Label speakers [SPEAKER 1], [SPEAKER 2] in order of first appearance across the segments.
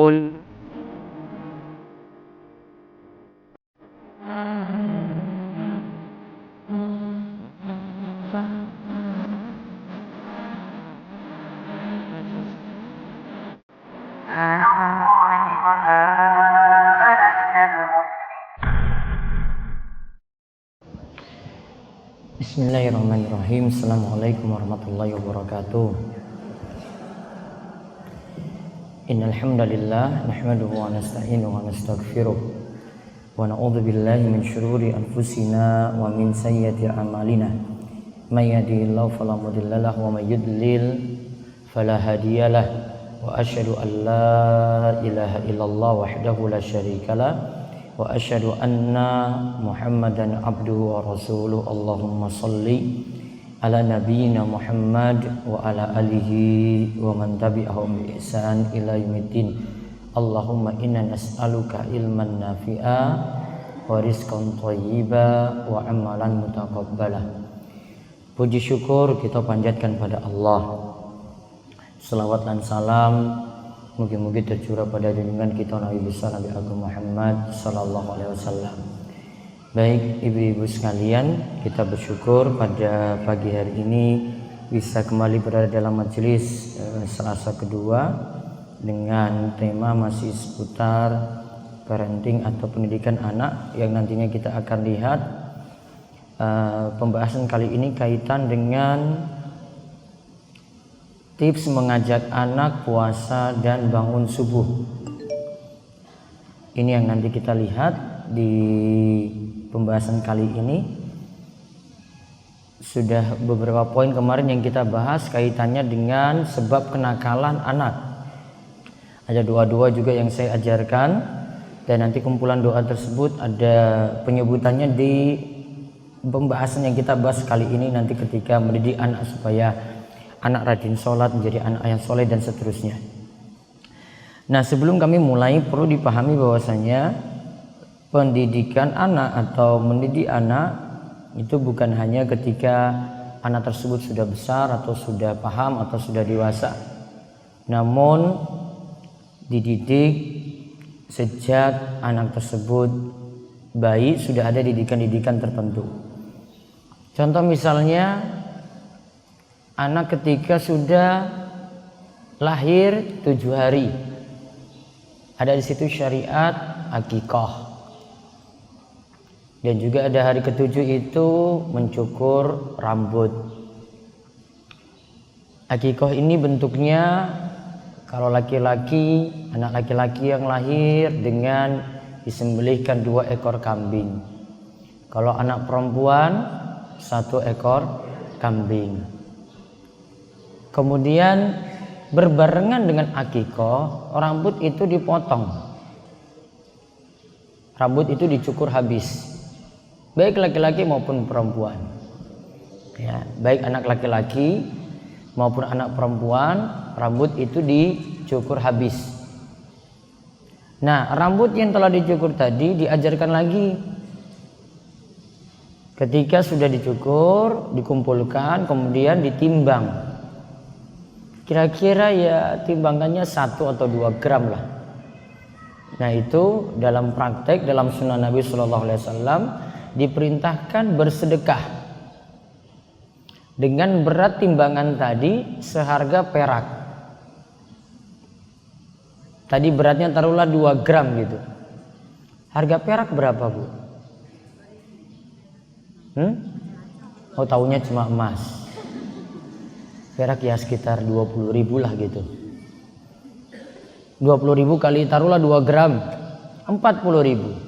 [SPEAKER 1] قل
[SPEAKER 2] Bismillahirrahmanirrahim. Assalamualaikum warahmatullahi wabarakatuh. Innal hamdalillah nahmaduhu wa nasta'inuhu wa nastaghfiruh wa na'udzu billahi min syururi anfusina wa min sayyiati a'malina. May yahdihillahu fala mudilla lahu wa may yudlil fala hadiyalah. Wa asyhadu an la ilaha illallah wahdahu la syarikalah wa asyhadu anna Muhammadan abduhu wa rasuluh. Allahumma salli ala nabiyyina Muhammad wa ala alihi wa man tabi'ahum bi ihsan ila yaumiddin. Allahumma inna nas'aluka ilman nafi'a wa rizqan thayyiba wa amalan mutaqabbala. Puji syukur kita panjatkan pada Allah. Selawat dan salam mugi-mugi tercurah pada junjungan kita Nabi besar Nabi Agung Muhammad sallallahu alaihi wasallam. Baik ibu-ibu sekalian, kita bersyukur pada pagi hari ini bisa kembali berada dalam majelis Selasa kedua dengan tema masih seputar parenting atau pendidikan anak, yang nantinya kita akan lihat pembahasan kali ini kaitan dengan tips mengajak anak puasa dan bangun subuh. Ini yang nanti kita lihat di pembahasan kali ini. Sudah beberapa poin kemarin yang kita bahas kaitannya dengan sebab kenakalan anak. Ada doa-doa juga yang saya ajarkan, dan nanti kumpulan doa tersebut ada penyebutannya di pembahasan yang kita bahas kali ini nanti ketika mendidik anak supaya anak rajin sholat, menjadi anak yang soleh dan seterusnya. Nah, sebelum kami mulai perlu dipahami bahwasanya pendidikan anak atau mendidik anak itu bukan hanya ketika anak tersebut sudah besar atau sudah paham atau sudah dewasa, namun dididik sejak anak tersebut bayi sudah ada didikan-didikan tertentu. Contoh misalnya anak ketika sudah lahir 7 hari, ada di situ syariat akikah. Dan juga ada hari ke-7 itu mencukur rambut. Akikah ini bentuknya kalau laki-laki, anak laki-laki yang lahir dengan disembelihkan 2 ekor kambing. Kalau anak perempuan 1 ekor kambing. Kemudian berbarengan dengan akikah, rambut itu dipotong. Rambut itu dicukur habis. Baik laki-laki maupun perempuan. Ya, baik anak laki-laki maupun anak perempuan, rambut itu dicukur habis. Nah, rambut yang telah dicukur tadi diajarkan lagi. Ketika sudah dicukur, dikumpulkan, kemudian ditimbang. Kira-kira ya timbangannya 1 atau 2 gram lah. Nah, itu dalam praktek dalam sunnah Nabi Shallallahu Alaihi Wasallam diperintahkan bersedekah dengan berat timbangan tadi seharga perak. Tadi beratnya taruhlah 2 gram gitu. Harga perak berapa, Bu? Oh, tahunya cuma emas. Perak ya sekitar 20.000 lah gitu. 20.000 kali taruhlah 2 gram, 40.000.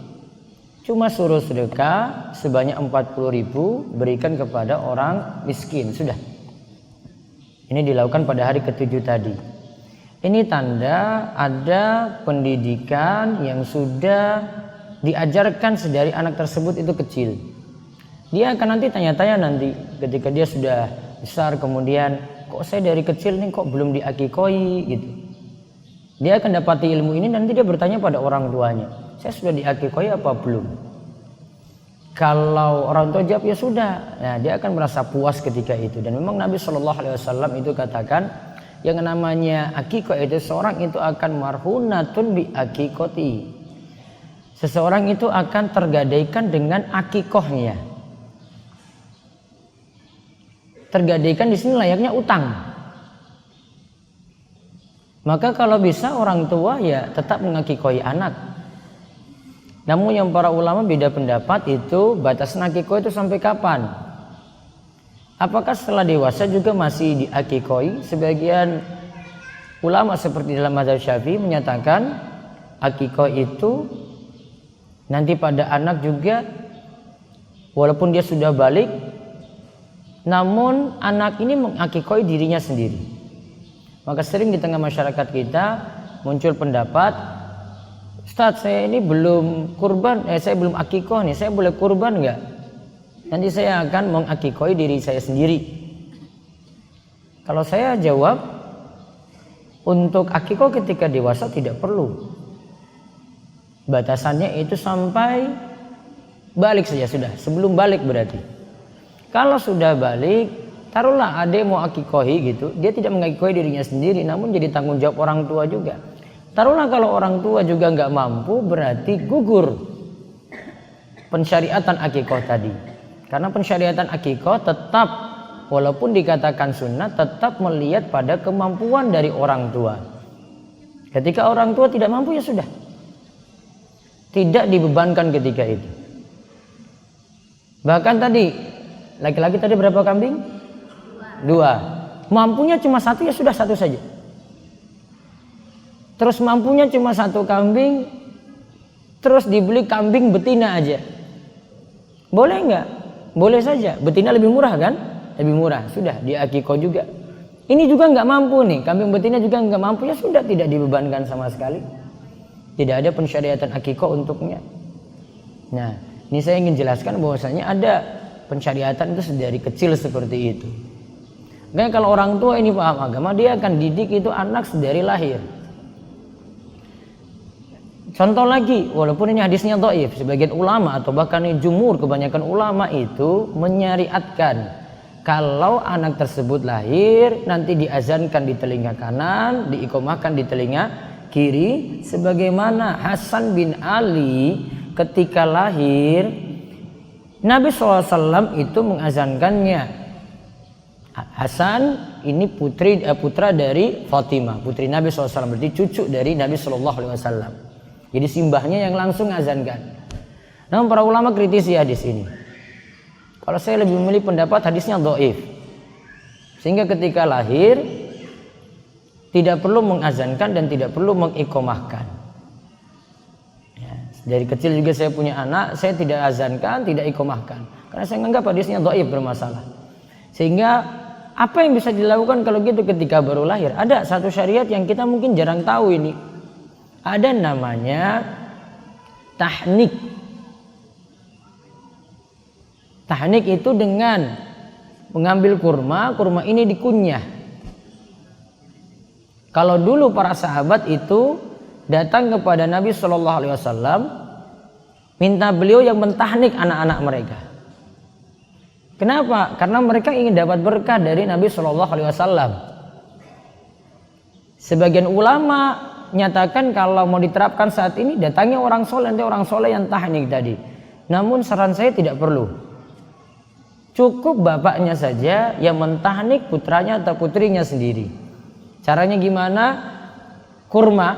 [SPEAKER 2] Cuma suruh sedekah sebanyak 40.000 berikan kepada orang miskin, sudah. Ini dilakukan pada hari ke-7 tadi. Ini tanda ada pendidikan yang sudah diajarkan sedari anak tersebut itu kecil. Dia akan nanti tanya-tanya nanti ketika dia sudah besar, kemudian kok saya dari kecil nih kok belum diakikoi gitu. Dia akan dapati ilmu ini, nanti dia bertanya pada orang tuanya, saya sudah diakikoi apa belum? Kalau orang tua jawab ya sudah, nah dia akan merasa puas ketika itu. Dan memang Nabi Shallallahu Alaihi Wasallam itu katakan, Yang namanya akikoh itu seorang itu akan marhunatun bi akikoti. Seseorang itu akan tergadaikan dengan akikohnya. Tergadaikan di sini layaknya utang. Maka kalau bisa orang tua ya tetap mengakikohi anak. Namun yang para ulama beda pendapat itu batas akikoh itu sampai kapan? Apakah setelah dewasa juga masih diakikoi? Sebagian ulama seperti dalam mazhab Syafi'i menyatakan akikoi itu nanti pada anak juga walaupun dia sudah balik, namun anak ini mengakikoi dirinya sendiri. Maka sering di tengah masyarakat kita muncul pendapat, Ustadz saya ini belum kurban, saya belum akikoh nih, saya boleh kurban nggak? Nanti saya akan mengakikoi diri saya sendiri. Kalau saya jawab, untuk akikoh ketika dewasa tidak perlu. Batasannya itu sampai balik saja sudah. Sebelum balik berarti. Kalau sudah balik, taruhlah adek mau akikohi gitu, dia tidak mengakikohi dirinya sendiri, namun jadi tanggung jawab orang tua juga. Taruhlah kalau orang tua juga nggak mampu, berarti gugur pensyariatan akikoh tadi. Karena pensyariatan akikoh tetap walaupun dikatakan sunnah tetap melihat pada kemampuan dari orang tua. Ketika orang tua tidak mampu ya sudah. Tidak dibebankan ketika itu. Bahkan tadi laki-laki tadi berapa kambing? 2. Mampunya cuma 1 ya sudah 1 saja. Terus mampunya cuma 1 kambing, terus dibeli kambing betina aja. Boleh nggak? Boleh saja, betina lebih murah kan? Lebih murah, sudah dia akikoh juga. Ini juga nggak mampu nih, kambing betina juga nggak mampu ya sudah tidak dibebankan sama sekali. Tidak ada pensyariatan akikoh untuknya. Nah, ini saya ingin jelaskan bahwasanya ada pensyariatan itu dari kecil seperti itu. Makanya kalau orang tua ini paham agama, dia akan didik itu anak dari lahir. Contoh lagi, walaupun ini hadisnya dhaif, sebagian ulama atau bahkan jumhur kebanyakan ulama itu menyariatkan kalau anak tersebut lahir nanti diazankan di telinga kanan, diiqomahkan di telinga kiri, sebagaimana Hasan bin Ali ketika lahir Nabi SAW itu mengazankannya. Hasan ini putra dari Fatimah, putri Nabi SAW, berarti cucu dari Nabi SAW. Jadi simbahnya yang langsung azankan. Namun para ulama kritisi hadis ini. Kalau saya lebih memilih pendapat hadisnya dhaif. Sehingga ketika lahir tidak perlu mengazankan dan tidak perlu mengiqomahkan. Ya, dari kecil juga saya punya anak, saya tidak azankan, tidak iqomahkan. Karena saya menganggap hadisnya dhaif bermasalah. Sehingga apa yang bisa dilakukan kalau gitu ketika baru lahir? Ada satu syariat yang kita mungkin jarang tahu ini. Ada namanya tahnik. Tahnik itu dengan mengambil kurma ini dikunyah. Kalau dulu para sahabat itu datang kepada Nabi SAW, minta beliau yang mentahnik anak-anak mereka. Kenapa? Karena mereka ingin dapat berkah dari Nabi SAW. Sebagian ulama nyatakan kalau mau diterapkan saat ini datangnya orang soleh, nanti orang soleh yang tahnik tadi. Namun saran saya tidak perlu. Cukup bapaknya saja yang mentahnik putranya atau putrinya sendiri. Caranya gimana? Kurma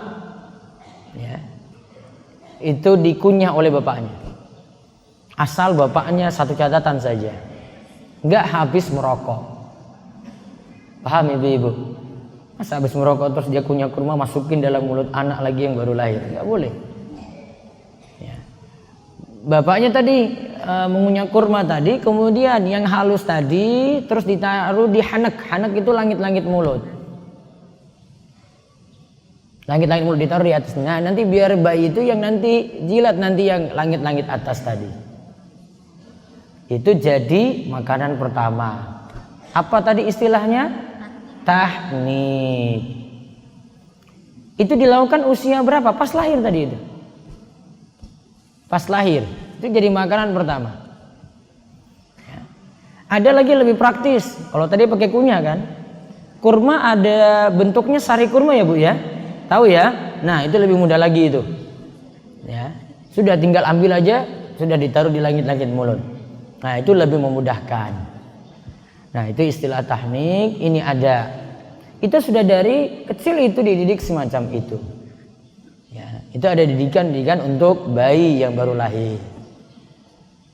[SPEAKER 2] ya, itu dikunyah oleh bapaknya. Asal bapaknya satu catatan saja, nggak habis merokok. Paham ibu-ibu? Masa habis merokok terus dia kunyah kurma masukin dalam mulut anak lagi yang baru lahir? Nggak boleh ya. Bapaknya tadi mengunyah kurma tadi, kemudian yang halus tadi terus ditaruh di hanak. Hanak itu langit-langit mulut. Langit-langit mulut ditaruh di atas. Nah nanti biar bayi itu yang nanti jilat nanti yang langit-langit atas tadi. Itu jadi makanan pertama. Apa tadi istilahnya? Tahnik. Itu dilakukan usia berapa? Pas lahir tadi itu. Pas lahir. Itu jadi makanan pertama. Ya. Ada lagi lebih praktis. Kalau tadi pakai kunyah kan. kurma ada bentuknya sari kurma ya Bu ya? Tahu ya? Nah, itu lebih mudah lagi itu. Ya. Sudah tinggal ambil aja, sudah ditaruh di langit-langit mulut. Nah, itu lebih memudahkan. Nah, itu istilah tahnik, ini ada. Itu sudah dari kecil itu dididik semacam itu. Ya, itu ada didikan untuk bayi yang baru lahir.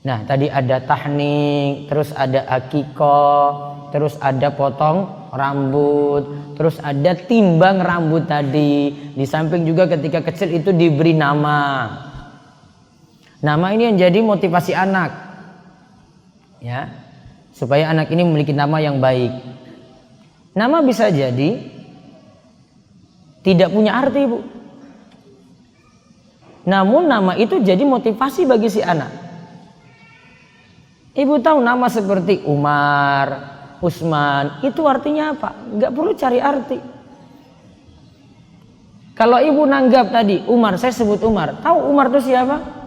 [SPEAKER 2] Nah, tadi ada tahnik, terus ada akikoh, terus ada potong rambut, terus ada timbang rambut tadi. Di samping juga ketika kecil itu diberi nama. Nama ini yang jadi motivasi anak, ya, supaya anak ini memiliki nama yang baik. Nama bisa jadi tidak punya arti, Bu. Namun nama itu jadi motivasi bagi si anak. Ibu tahu nama seperti Umar, Usman, itu artinya apa? Nggak perlu cari arti. Kalau ibu nanggap tadi Umar, saya sebut Umar, tahu Umar itu siapa?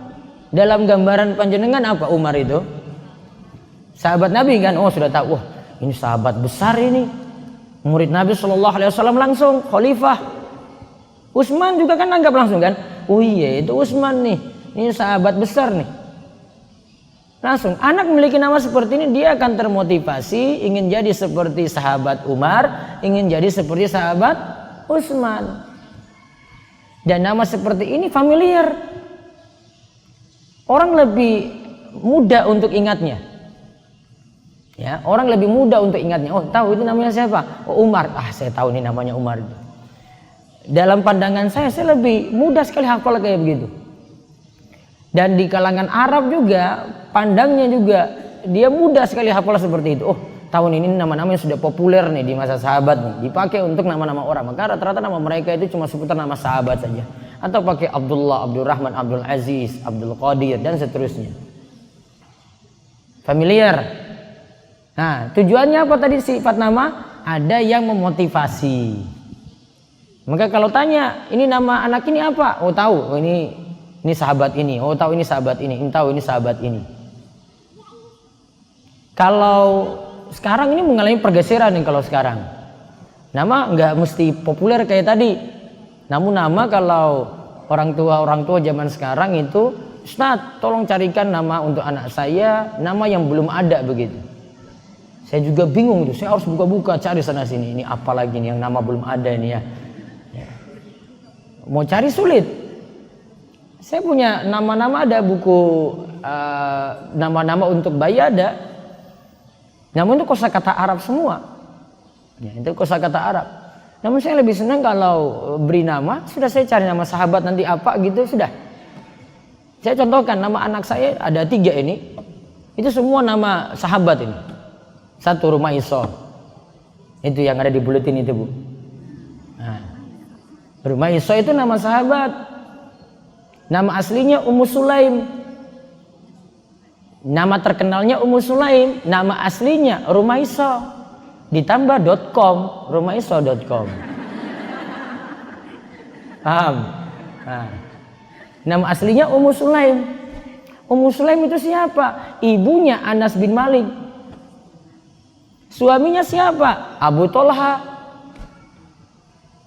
[SPEAKER 2] Dalam gambaran panjenengan apa Umar itu? Sahabat Nabi kan? Oh sudah tahu. Wah, ini sahabat besar ini, murid Nabi SAW langsung, khalifah. Usman juga kan nanggap langsung kan? Oh iya itu Usman nih, ini sahabat besar nih. Langsung anak memiliki nama seperti ini, dia akan termotivasi ingin jadi seperti sahabat Umar, ingin jadi seperti sahabat Utsman. Dan nama seperti ini familiar. Orang lebih mudah untuk ingatnya. Ya, orang lebih mudah untuk ingatnya. Oh, tahu itu namanya siapa? Oh, Umar. Ah, saya tahu ini namanya Umar. Dalam pandangan saya lebih mudah sekali hafal kayak begitu. Dan di kalangan Arab juga pandangnya juga dia mudah sekali hafal seperti itu. Oh, tahun ini nama-nama yang sudah populer nih di masa sahabat nih, dipakai untuk nama-nama orang. Maka rata-rata nama mereka itu cuma seputar nama sahabat saja. Atau pakai Abdullah, Abdurrahman, Abdul Aziz, Abdul Qadir dan seterusnya. Familiar. Nah, tujuannya apa tadi sifat nama? Ada yang memotivasi. Maka kalau tanya, ini nama anak ini apa? Oh, tahu. Oh, ini sahabat ini, oh tahu ini sahabat ini tahu ini sahabat ini. Kalau sekarang ini mengalami pergeseran nih kalau sekarang. Nama nggak mesti populer kayak tadi. Namun nama kalau orang tua zaman sekarang itu, Ustaz, tolong carikan nama untuk anak saya, nama yang belum ada begitu. Saya juga bingung itu, saya harus buka-buka cari sana sini. Ini apa lagi nih yang nama belum ada ini ya. Mau cari sulit. Saya punya nama-nama, ada buku nama-nama untuk bayi ada. Namun itu kosakata Arab semua. Ya, itu kosakata Arab. Namun saya lebih senang kalau beri nama, sudah saya cari nama sahabat nanti apa gitu sudah. Saya contohkan nama anak saya ada 3 ini. Itu semua nama sahabat ini. 1 Rumaiso. Itu yang ada di buletin itu, Bu. Nah, Rumaiso itu nama sahabat. Nama aslinya Ummu Sulaim. Nama terkenalnya Ummu Sulaim. Nama aslinya Rumaiso. Ditambah .com, rumaiso.com. Paham? Nah, nama aslinya Ummu Sulaim. Ummu Sulaim itu siapa? Ibunya Anas bin Malik. Suaminya siapa? Abu Tolha.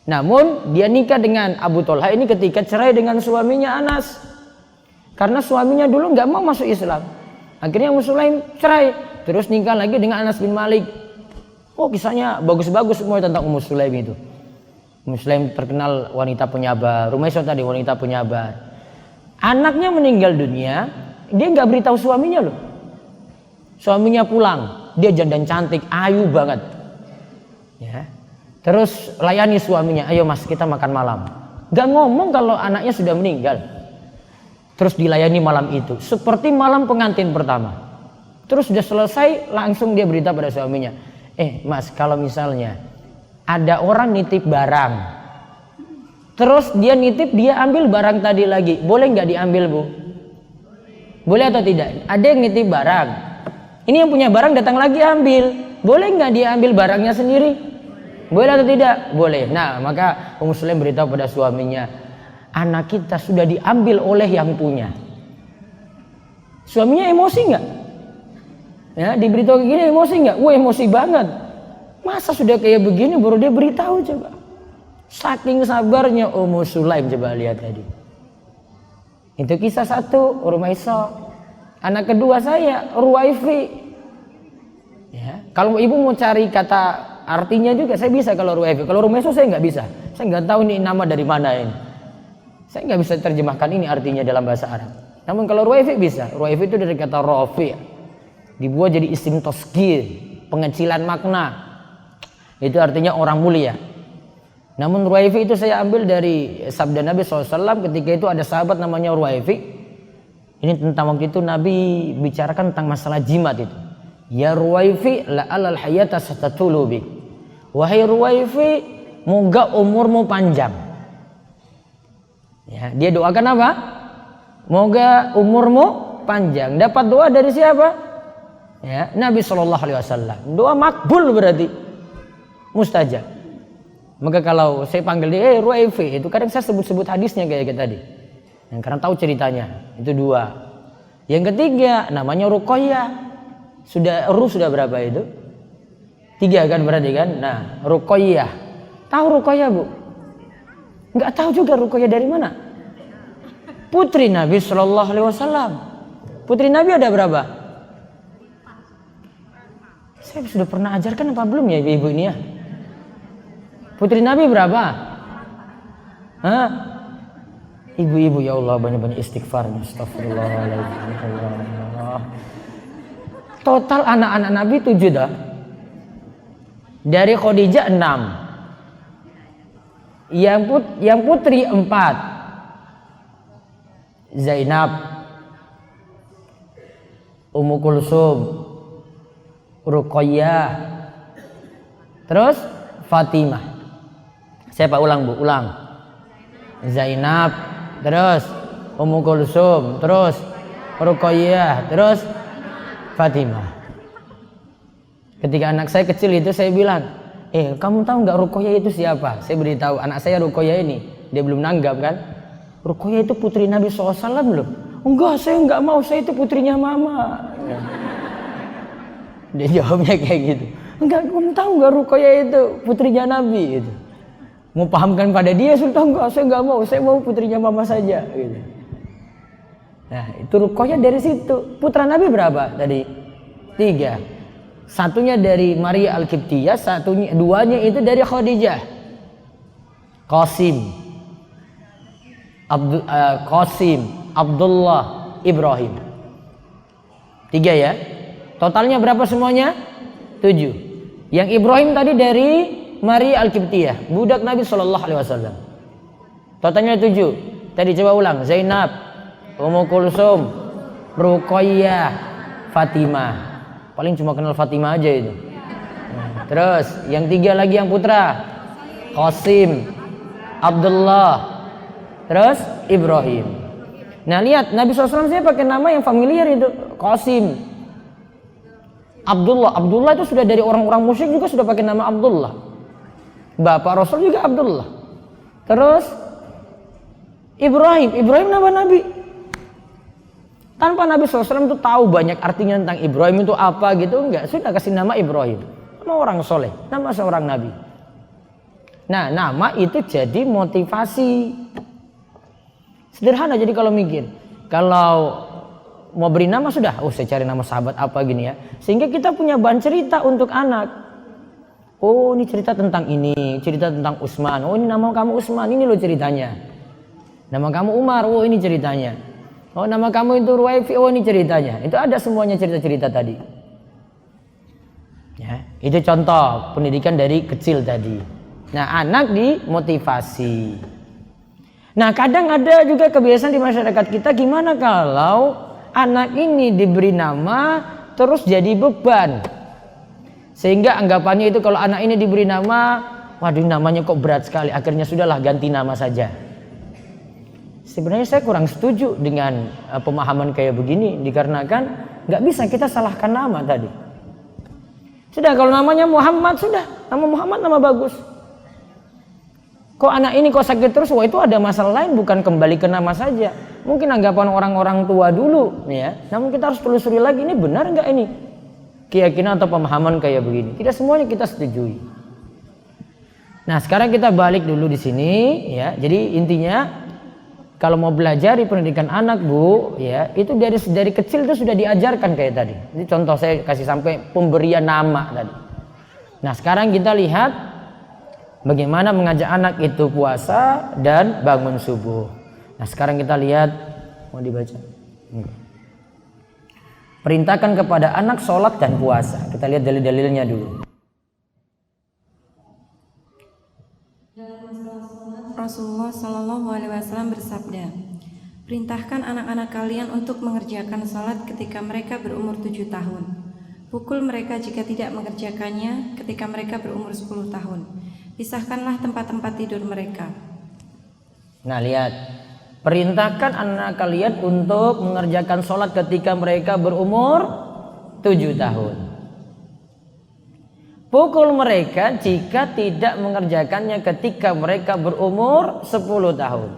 [SPEAKER 2] Namun dia nikah dengan Abu Tolha ini ketika cerai dengan suaminya Anas. Karena suaminya dulu nggak mau masuk Islam. Akhirnya Ummu Sulaim cerai. Terus nikah lagi dengan Anas bin Malik. Oh, kisahnya bagus-bagus semua tentang Ummu Sulaim itu. Ummu Sulaim terkenal wanita penyabar. Rumaiso tadi wanita penyabar. Anaknya meninggal dunia, dia nggak beritahu suaminya loh. Suaminya pulang, dia jandan cantik, ayu banget. Ya. Terus layani suaminya, ayo mas kita makan malam. Gak ngomong kalau anaknya sudah meninggal. Terus dilayani malam itu, seperti malam pengantin pertama. Terus sudah selesai, langsung dia berita pada suaminya. Mas, kalau misalnya ada orang nitip barang, terus dia nitip, dia ambil barang tadi lagi, boleh nggak diambil, Bu? Boleh atau tidak? Ada yang nitip barang, ini yang punya barang datang lagi ambil, boleh nggak dia ambil barangnya sendiri? Boleh atau tidak? Boleh. Nah, maka Ummu Sulaim beritahu pada suaminya, anak kita sudah diambil oleh yang punya. Suaminya emosi nggak? Ya, diberitahu gini emosi nggak? Wah, emosi banget. Masa sudah kayak begini baru dia beritahu coba. Saking sabarnya Ummu Sulaim, coba lihat tadi. Itu kisah satu, Rumaisa. Anak kedua saya, Ruwaifi. Ya, kalau ibu mau cari kata artinya juga saya bisa kalau Ruwaifi. Kalau Rumaisa saya nggak bisa. Saya nggak tahu ini nama dari mana ini. Saya nggak bisa terjemahkan ini artinya dalam bahasa Arab. Namun kalau Ruwaifi bisa. Ruwaifi itu dari kata Rafi. Dibuat jadi isim tasghir, pengecilan makna. Itu artinya orang mulia. Namun Ruwaifi itu saya ambil dari sabda Nabi SAW ketika itu ada sahabat namanya Ruwaifi. Ini tentang waktu itu Nabi bicarakan tentang masalah jimat itu. Ya Ruwaifi la'alal hayata satatulu bik. Wahai Ruwaifi, moga umurmu panjang. Ya, dia doakan apa? Moga umurmu panjang. Dapat doa dari siapa? Ya, Nabi SAW. Doa makbul berarti mustajab. Maka kalau saya panggil dia Ruwaifi, itu kadang saya sebut-sebut hadisnya kayak tadi. Yang karena tahu ceritanya. Itu dua. Yang ketiga namanya Ruqayyah. Sudah berapa itu? 3 kan berarti kan? Nah, Ruqayyah. Tahu Ruqayyah, Bu? Enggak tahu juga Ruqayyah dari mana? Putri Nabi sallallahu alaihi wasallam. Putri Nabi ada berapa? Saya sudah pernah ajarkan apa belum ya ibu ini ya? Putri Nabi berapa? Hah? Ibu-ibu ya Allah banyak-banyak istighfarnya. Astagfirullahaladzim. Total anak-anak Nabi 7 dah. Dari Khadijah 6. Yang putri 4. Zainab, Ummu Kulsum, Ruqayyah, terus Fatimah. Saya Pak ulang, Bu, ulang. Zainab, terus Ummu Kulsum, terus Ruqayyah, terus Fatimah. Ketika anak saya kecil itu saya bilang, kamu tahu nggak Ruqayyah itu siapa? Saya beritahu anak saya Ruqayyah ini. Dia belum nanggap kan? Ruqayyah itu putri Nabi SAW belum? Enggak, saya nggak mau, saya itu putrinya mama. Dia jawabnya kayak gitu. Enggak, kamu tahu nggak Ruqayyah itu putrinya Nabi itu? Mau pahamkan pada dia, Sultan, enggak, saya nggak mau, saya mau putrinya mama saja. Gitu. Nah, itu Ruqayyah dari situ. Putra Nabi berapa tadi? 3. Satunya dari Maria Al-Qibtiyah, duanya itu dari Khadijah. Qasim, Abdullah, Ibrahim. 3 ya. Totalnya berapa semuanya? 7. Yang Ibrahim tadi dari Maria Al-Qibtiyah, budak Nabi SAW. Totalnya 7. Tadi coba ulang. Zainab, Ummu Kulsum, Ruqayyah, Fatimah. Paling cuma kenal Fatimah aja itu. Terus yang 3 lagi yang putra, Qasim, Abdullah, terus Ibrahim. Nah lihat Nabi SAW saya pakai nama yang familiar itu, Qasim, Abdullah itu sudah dari orang-orang musyrik juga sudah pakai nama Abdullah. Bapak Rasul juga Abdullah. Terus Ibrahim nama Nabi. Tanpa Nabi SAW itu tahu banyak artinya tentang Ibrahim itu apa gitu, enggak. Sudah kasih nama Ibrahim. Nama orang soleh, nama seorang Nabi. Nah nama itu jadi motivasi. Sederhana jadi kalau mikir. Kalau mau beri nama sudah, saya cari nama sahabat apa gini ya. Sehingga kita punya bahan cerita untuk anak. Oh ini cerita tentang ini, cerita tentang Utsman. Oh ini nama kamu Utsman, ini loh ceritanya. Nama kamu Umar, oh ini ceritanya. Oh nama kamu itu Ruwaifi, oh ini ceritanya. Itu ada semuanya cerita-cerita tadi. Ya, itu contoh pendidikan dari kecil tadi. Nah anak dimotivasi. Nah kadang ada juga kebiasaan di masyarakat kita, gimana kalau anak ini diberi nama terus jadi beban. Sehingga anggapannya itu kalau anak ini diberi nama, waduh namanya kok berat sekali, akhirnya sudahlah ganti nama saja. Sebenarnya saya kurang setuju dengan pemahaman kayak begini, dikarenakan nggak bisa kita salahkan nama tadi. Sudah kalau namanya Muhammad, sudah nama Muhammad nama bagus. Kok anak ini kok sakit terus, wah itu ada masalah lain, bukan kembali ke nama saja. Mungkin anggapan orang-orang tua dulu ya. Namun kita harus telusuri lagi, ini benar nggak ini? keyakinan atau pemahaman kayak begini. Tidak semuanya kita setujui. Nah, sekarang kita balik dulu di sini ya. Jadi intinya kalau mau belajar di pendidikan anak, Bu, ya, itu dari kecil itu sudah diajarkan kayak tadi. Ini contoh saya kasih sampai pemberian nama tadi. Nah, sekarang kita lihat bagaimana mengajak anak itu puasa dan bangun subuh. Nah, sekarang kita lihat, mau dibaca. Perintahkan kepada anak sholat dan puasa. Kita lihat dalil-dalilnya dulu.
[SPEAKER 1] Rasulullah Shallallahu Alaihi Wasallam bersabda, perintahkan anak-anak kalian untuk mengerjakan sholat ketika mereka berumur 7 tahun. Pukul mereka jika tidak mengerjakannya ketika mereka berumur 10 tahun. Pisahkanlah tempat-tempat tidur mereka.
[SPEAKER 2] Nah, lihat, perintahkan anak kalian untuk mengerjakan sholat ketika mereka berumur 7 tahun. Pukul mereka jika tidak mengerjakannya ketika mereka berumur 10 tahun.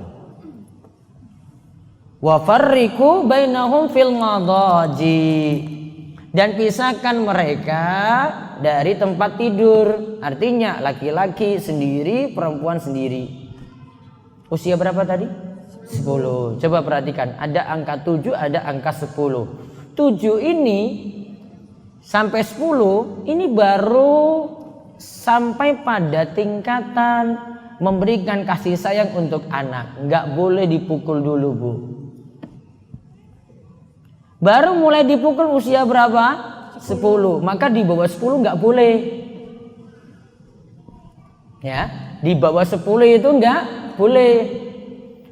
[SPEAKER 2] Wa farriqu bainahum fil madaji. Dan pisahkan mereka dari tempat tidur. Artinya laki-laki sendiri, perempuan sendiri. Usia berapa tadi? 10. Coba perhatikan, ada angka 7, ada angka 10. 7 ini sampai 10 ini baru sampai pada tingkatan memberikan kasih sayang untuk anak. Nggak boleh dipukul dulu, Bu. Baru mulai dipukul usia berapa? 10. Maka di bawah 10 nggak boleh. Ya, di bawah 10 itu nggak boleh.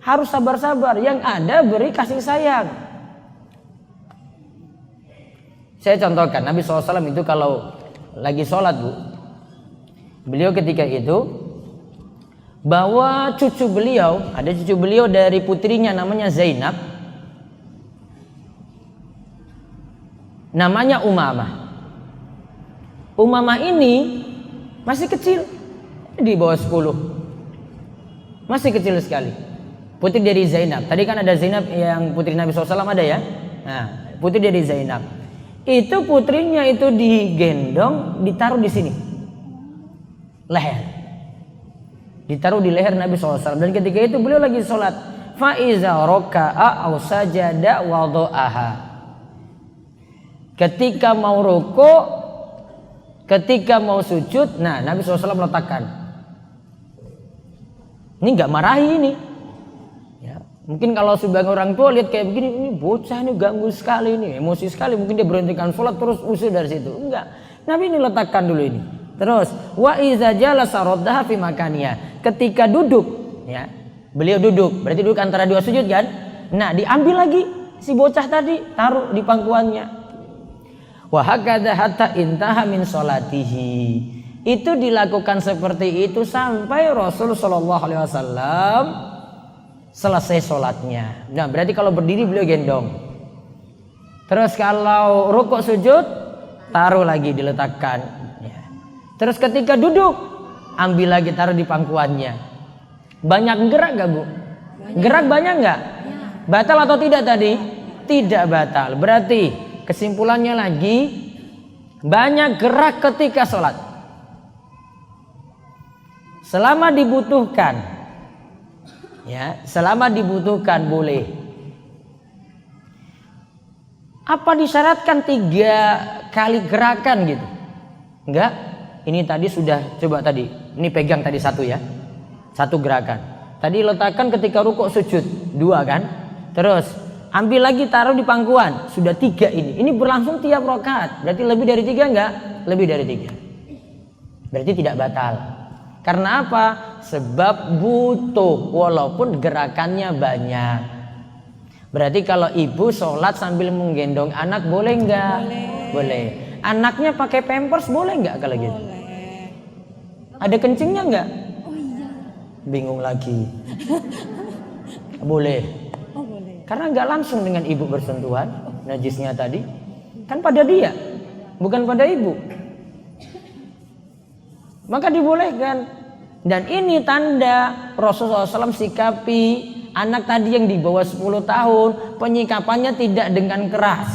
[SPEAKER 2] Harus sabar-sabar. Yang ada beri kasih sayang. Saya contohkan, Nabi SAW itu kalau lagi sholat, Bu, beliau ketika itu bawa cucu beliau, ada cucu beliau dari putrinya namanya Zainab, namanya Umamah. Umamah ini masih kecil, di bawah 10, masih kecil sekali, putri dari Zainab. Tadi kan ada Zainab yang putri Nabi SAW ada ya. Nah, putri dari Zainab. Itu putrinya itu digendong, ditaruh di sini, leher, ditaruh di leher Nabi SAW. Dan ketika itu beliau lagi sholat, faiza roka'a aw sajada wado'aha. Ketika mau rukuk, ketika mau sujud, nah Nabi SAW meletakkan. Ini nggak marahi ini. Mungkin kalau sebagai orang tua lihat kayak begini, ini bocah ini ganggu sekali, ini emosi sekali, mungkin dia berhentikan sholat terus usir dari situ. Enggak, Nabi ini letakkan dulu ini. Terus wa iza jalasa raddaha fi makaniha. Ketika duduk, ya, beliau duduk, berarti duduk antara dua sujud kan? Nah, diambil lagi si bocah tadi, taruh di pangkuannya. Wa hakadha hatta intaha min sholatihi. Itu dilakukan seperti itu sampai Rasul sallallahu alaihi wasallam selesai sholatnya. Nah, berarti kalau berdiri beliau gendong. Terus kalau rukuk sujud, taruh lagi, diletakkan. Ya. Terus ketika duduk, ambil lagi, taruh di pangkuannya. Banyak gerak gak, Bu? Gerak banyak gak? Batal atau tidak tadi? Tidak batal. Berarti kesimpulannya lagi, banyak gerak ketika sholat. Selama dibutuhkan, ya, selama dibutuhkan boleh. Apa disyaratkan 3 kali gerakan gitu? Enggak. Ini tadi sudah, coba tadi. Ini pegang tadi 1 ya. 1 gerakan. Tadi letakkan ketika rukuk sujud 2 kan? Terus ambil lagi taruh di pangkuan, sudah 3 ini. Ini berlangsung tiap rakaat. Berarti lebih dari 3 enggak? Lebih dari 3. Berarti tidak batal. Karena apa? Sebab butuh, walaupun gerakannya banyak. Berarti kalau ibu sholat sambil menggendong anak boleh nggak? Boleh. Anaknya pakai pampers boleh nggak kalau gitu?
[SPEAKER 1] Boleh.
[SPEAKER 2] Ada kencingnya nggak?
[SPEAKER 1] Oh iya.
[SPEAKER 2] Bingung lagi. Boleh.
[SPEAKER 1] Oh boleh.
[SPEAKER 2] Karena nggak langsung dengan ibu bersentuhan, najisnya tadi kan pada dia, bukan pada ibu. Maka dibolehkan. Dan ini tanda Rasulullah SAW sikapi anak tadi yang di bawah 10 tahun, penyikapannya tidak dengan keras.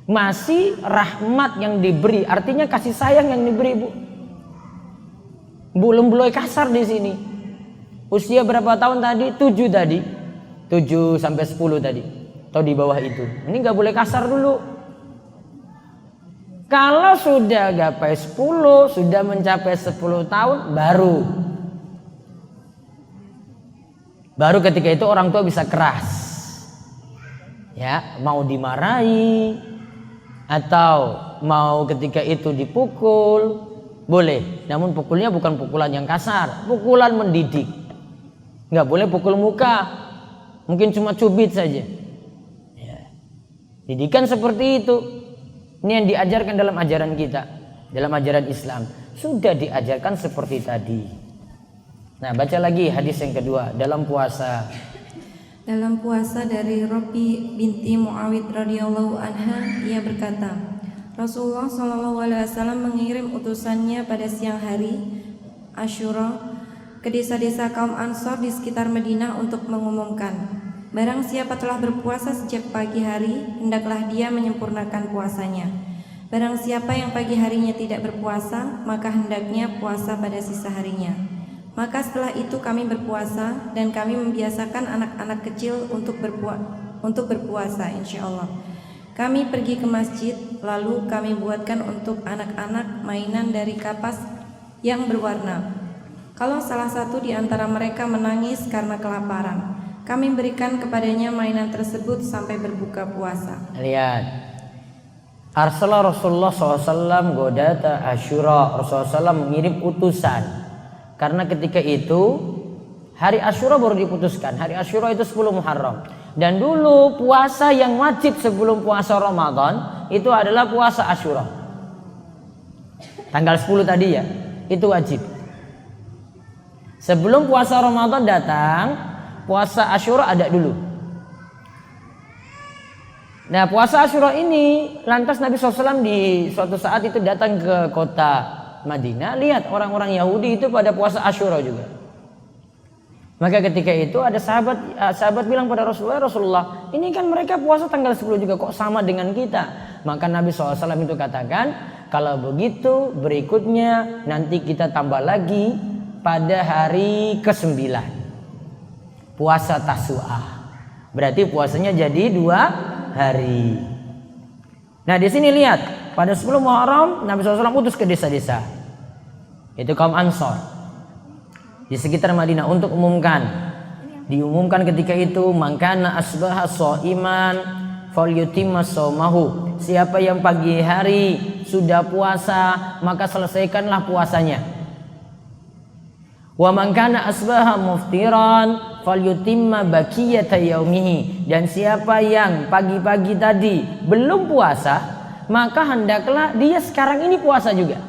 [SPEAKER 2] Masih rahmat yang diberi, artinya kasih sayang yang diberi, Bu. Belum boleh kasar di sini. Usia berapa tahun tadi? 7 tadi. 7 sampai 10 tadi. Atau di bawah itu. Ini nggak boleh kasar dulu. Kalau sudah gapai 10, sudah mencapai 10 tahun, baru ketika itu orang tua bisa keras. Ya, mau dimarahi atau mau ketika itu dipukul, boleh. Namun pukulnya bukan pukulan yang kasar, pukulan mendidik. Nggak boleh pukul muka, mungkin cuma cubit saja. Ya. Didikan seperti itu. Ini yang diajarkan dalam ajaran kita, dalam ajaran Islam. Sudah diajarkan seperti tadi. Nah, baca lagi hadis yang kedua dalam puasa.
[SPEAKER 1] Dalam puasa dari Robi binti Muawid radhiyallahu anha, ia berkata, Rasulullah SAW mengirim utusannya pada siang hari Asyura ke desa-desa kaum Ansor di sekitar Madinah untuk mengumumkan, barang siapa telah berpuasa sejak pagi hari, hendaklah dia menyempurnakan puasanya. Barang siapa yang pagi harinya tidak berpuasa, maka hendaknya puasa pada sisa harinya. Maka setelah itu kami berpuasa dan kami membiasakan anak-anak kecil untuk berpuasa, insya Allah. Kami pergi ke masjid, lalu kami buatkan untuk anak-anak mainan dari kapas yang berwarna. Kalau salah satu di antara mereka menangis karena kelaparan, kami berikan kepadanya mainan tersebut sampai berbuka puasa.
[SPEAKER 2] Lihat, Arsala Rasulullah SAW godata Asyura. Rasulullah SAW mengirim utusan. Karena ketika itu hari Asyura baru diputuskan. Hari Asyura itu 10 Muharram. Dan dulu puasa yang wajib sebelum puasa Ramadan itu adalah puasa Asyura. Tanggal 10 tadi ya, itu wajib. Sebelum puasa Ramadan datang, puasa Asyura ada dulu. Nah, puasa Asyura ini lantas Nabi SAW di suatu saat itu datang ke kota Madinah, lihat orang-orang Yahudi itu pada puasa Asyura juga. Maka ketika itu ada sahabat bilang pada Rasulullah, ini kan mereka puasa tanggal 10 juga, kok sama dengan kita? Maka Nabi SAW itu katakan, kalau begitu berikutnya nanti kita tambah lagi pada hari ke-9, puasa Tasu'ah. Berarti puasanya jadi 2 hari. Nah, di sini lihat, pada 10 Muharram Nabi SAW utus ke desa-desa, itu kaum Ansor di sekitar Madinah untuk diumumkan ketika itu, mangkana asbaha shaiman falyutimma shaumahu. Siapa yang pagi hari sudah puasa, maka selesaikanlah puasanya. Wa man kana asbaha muftiran falyutimma baqiyata yaumihi. Dan siapa yang pagi-pagi tadi belum puasa, maka hendaklah dia sekarang ini puasa juga.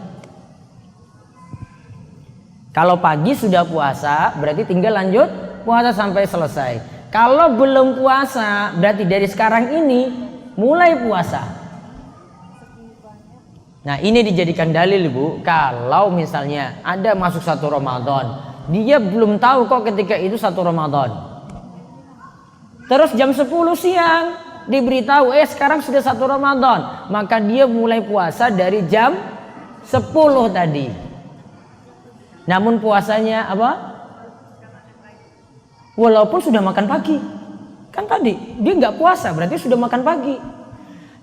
[SPEAKER 2] Kalau pagi sudah puasa, berarti tinggal lanjut puasa sampai selesai. Kalau belum puasa, berarti dari sekarang ini mulai puasa. Nah, ini dijadikan dalil, Bu. Kalau misalnya ada masuk 1 Ramadan, dia belum tahu kok ketika itu 1 Ramadan. Terus jam 10 siang diberitahu, sekarang sudah 1 Ramadan, maka dia mulai puasa dari jam 10 tadi. Namun puasanya apa? Walaupun sudah makan pagi. Kan tadi dia nggak puasa, berarti sudah makan pagi.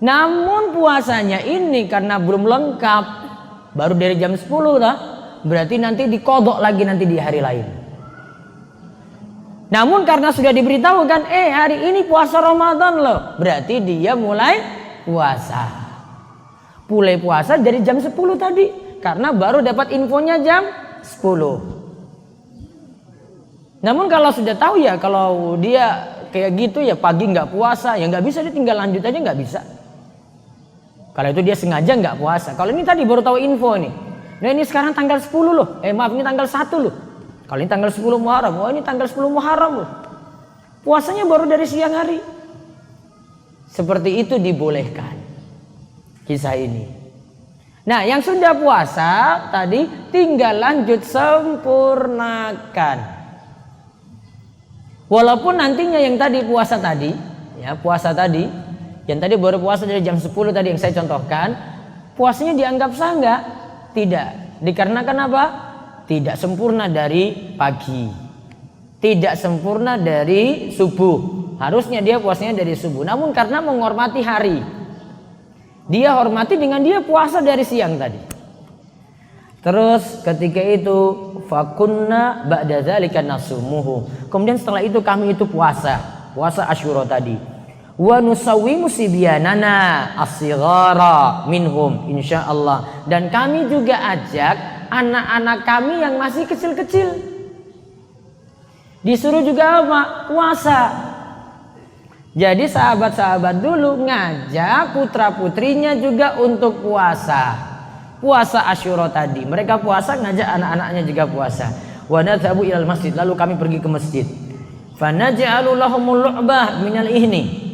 [SPEAKER 2] Namun puasanya ini karena belum lengkap, baru dari jam 10 lah, berarti nanti dikodok lagi nanti di hari lain. Namun karena sudah diberitahu kan, hari ini puasa Ramadan loh, berarti dia mulai puasa. Mulai puasa dari jam 10 tadi, karena baru dapat infonya jam 10. Namun kalau sudah tahu ya, kalau dia kayak gitu ya pagi nggak puasa, ya nggak bisa, dia tinggal lanjut aja, nggak bisa. Kalau itu dia sengaja nggak puasa. Kalau ini tadi baru tahu info nih, nah ini sekarang tanggal 10 loh, maaf ini tanggal 1 loh. Kalau ini tanggal 10 Muharram, ini tanggal 10 Muharram loh. Puasanya baru dari siang hari. Seperti itu dibolehkan kisah ini. Nah, yang sudah puasa tadi tinggal lanjut sempurnakan. Walaupun nantinya yang tadi puasa tadi Yang tadi baru puasa dari jam 10 tadi yang saya contohkan, puasanya dianggap sah enggak? Tidak. Dikarenakan apa? Tidak sempurna dari pagi. Tidak sempurna dari subuh. Harusnya dia puasanya dari subuh. Namun karena menghormati hari, dia hormati dengan dia puasa dari siang tadi. Terus ketika itu fakunna ba'da dzalika nasumuhu. Kemudian setelah itu kami itu puasa Asyura tadi. Wa nusawwimu sibyanana as-sighara minhum insyaallah. Dan kami juga ajak anak-anak kami yang masih kecil-kecil. Disuruh juga apa? Puasa. Jadi sahabat-sahabat dulu ngajak putra-putrinya juga untuk puasa. Puasa Asyura tadi. Mereka puasa, ngajak anak-anaknya juga puasa. Wa nadhabu ilal masjid. Lalu kami pergi ke masjid. Fa naj'alu lahumul lu'bah minal ihni.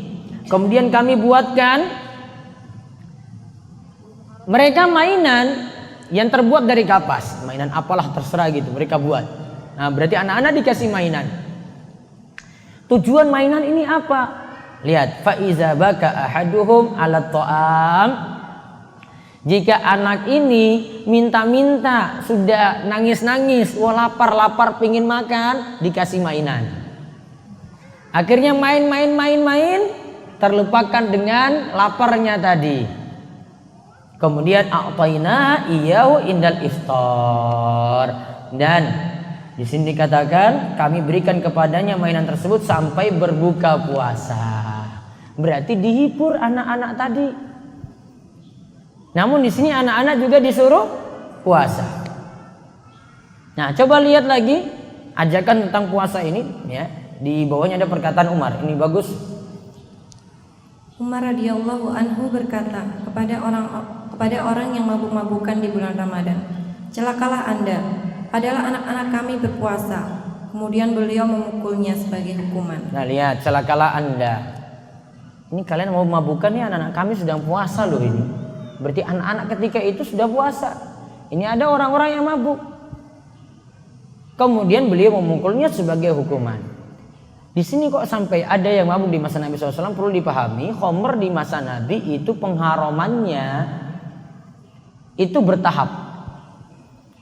[SPEAKER 2] Kemudian kami buatkan mereka mainan yang terbuat dari kapas. Mainan apalah terserah gitu mereka buat. Nah, berarti anak-anak dikasih mainan. Tujuan mainan ini apa? Lihat, fa iza baka ahaduhum 'ala ta'am. Jika anak ini minta-minta, sudah nangis-nangis, wah lapar pingin makan, dikasih mainan. Akhirnya main, terlupakan dengan laparnya tadi. Kemudian a'tayna iyahu indal iftar. Dan di sini dikatakan kami berikan kepadanya mainan tersebut sampai berbuka puasa. Berarti dihibur anak-anak tadi. Namun di sini anak-anak juga disuruh puasa. Nah, coba lihat lagi ajakan tentang puasa ini ya. Di bawahnya ada perkataan Umar. Ini bagus.
[SPEAKER 1] Umar radhiyallahu anhu berkata kepada orang yang mabuk-mabukan di bulan Ramadan, celakalah Anda, adalah anak-anak kami berpuasa. Kemudian beliau memukulnya sebagai hukuman.
[SPEAKER 2] Nah, lihat, celakalah Anda. Ini kalian mau mabukan nih, anak-anak kami sedang puasa loh ini. Berarti anak-anak ketika itu sudah puasa. Ini ada orang-orang yang mabuk. Kemudian beliau memukulnya sebagai hukuman. Di sini kok sampai ada yang mabuk di masa Nabi SAW, perlu dipahami, khamr di masa Nabi itu pengharamannya itu bertahap.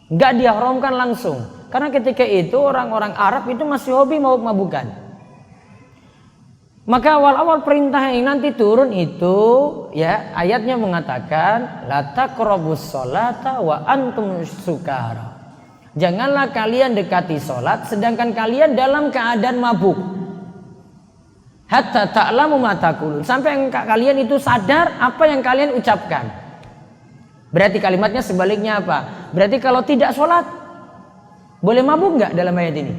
[SPEAKER 2] Enggak diharamkan langsung. Karena ketika itu orang-orang Arab itu masih hobi mabuk-mabukan. Maka awal-awal perintah yang nanti turun itu ya ayatnya mengatakan la taqrabus sholata wa antum sukara. Janganlah kalian dekati sholat sedangkan kalian dalam keadaan mabuk. Hatta ta'lamu ma taqulun. Sampai kalian itu sadar apa yang kalian ucapkan. Berarti kalimatnya sebaliknya apa? Berarti kalau tidak sholat boleh mabuk nggak dalam ayat ini?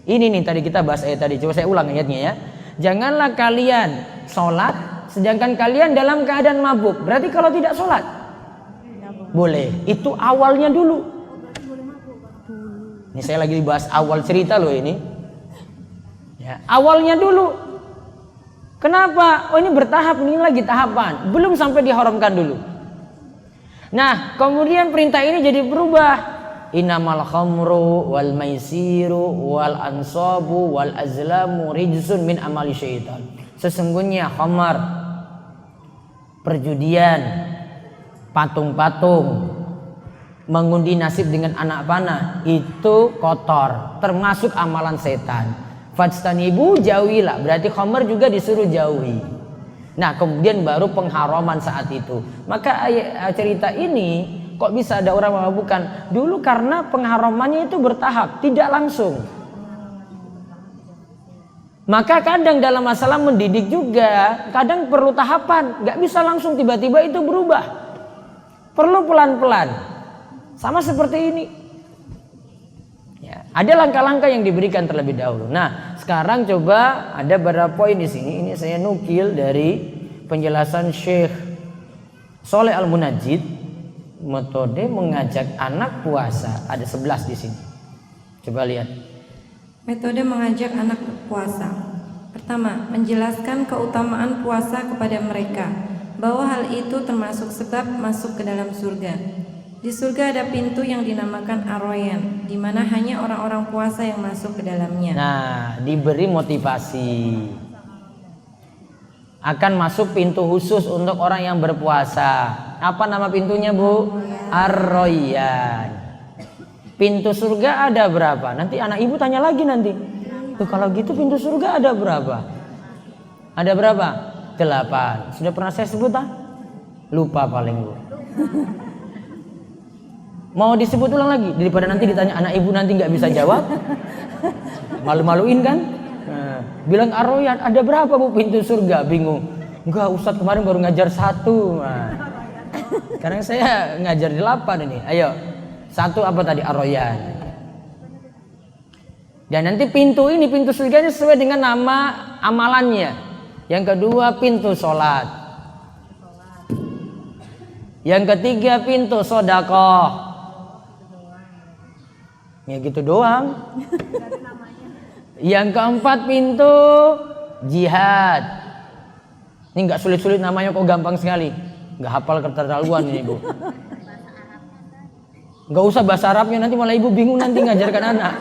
[SPEAKER 2] Ini nih tadi kita bahas ayat tadi. Coba saya ulang ayatnya ya. Janganlah kalian sholat sedangkan kalian dalam keadaan mabuk. Berarti kalau tidak sholat boleh. Itu awalnya dulu. Ini saya lagi bahas awal cerita loh ini. Ya, awalnya dulu. Kenapa? Oh ini bertahap, ini lagi tahapan. Belum sampai diharamkan dulu. Nah, kemudian perintah ini jadi berubah. Innamal khamru wal maisiru wal ansabu wal azlamu rijsun min amali syaitan. Sesungguhnya khamar, perjudian, patung-patung, mengundi nasib dengan anak panah itu kotor, termasuk amalan setan. Fajtanibu jauhilah, berarti khamar juga disuruh jauhi. Nah, kemudian baru pengharaman saat itu. Maka cerita ini kok bisa ada orang memabukkan? Dulu karena pengharamannya itu bertahap, tidak langsung. Maka kadang dalam masalah mendidik juga, kadang perlu tahapan, nggak bisa langsung tiba-tiba itu berubah. Perlu pelan-pelan. Sama seperti ini. Ya, ada langkah-langkah yang diberikan terlebih dahulu. Nah, sekarang coba ada beberapa poin di sini. Ini saya nukil dari penjelasan Syekh Shaleh Al-Munajjid, metode mengajak anak puasa. Ada 11 di sini. Coba lihat.
[SPEAKER 1] Metode mengajak anak puasa. Pertama, menjelaskan keutamaan puasa kepada mereka, bahwa hal itu termasuk sebab masuk ke dalam surga. Di surga ada pintu yang dinamakan Ar-Rayyan, di mana hanya orang-orang puasa yang masuk ke dalamnya.
[SPEAKER 2] Nah, diberi motivasi. akan masuk pintu khusus untuk orang yang berpuasa. Apa nama pintunya, Bu? Ar-Rayyan. Pintu surga ada berapa? Nanti anak ibu tanya lagi nanti. Tuh kalau gitu pintu surga ada berapa? Ada berapa? 8. Sudah pernah saya sebut ah? Lupa paling, Bu. Mau disebut ulang lagi daripada nanti ditanya anak ibu nanti nggak bisa jawab. Malu-maluin kan? Nah, bilang Ar-Rayyan ada berapa, Bu, pintu surga? Bingung. Enggak, Ustadz kemarin baru ngajar 1. Nah, sekarang saya ngajar 8 ini. Ayo. 1 apa tadi? Ar-Rayyan. Dan nanti pintu ini, pintu surganya sesuai dengan nama amalannya. Yang kedua pintu sholat. Yang ketiga pintu sedekah. Ya gitu doang. Yang keempat pintu jihad. Ini nggak sulit-sulit namanya, kok gampang sekali. Nggak hafal keterlaluan ini, Bu. Nggak usah bahasa Arabnya, nanti malah ibu bingung nanti ngajarkan anak.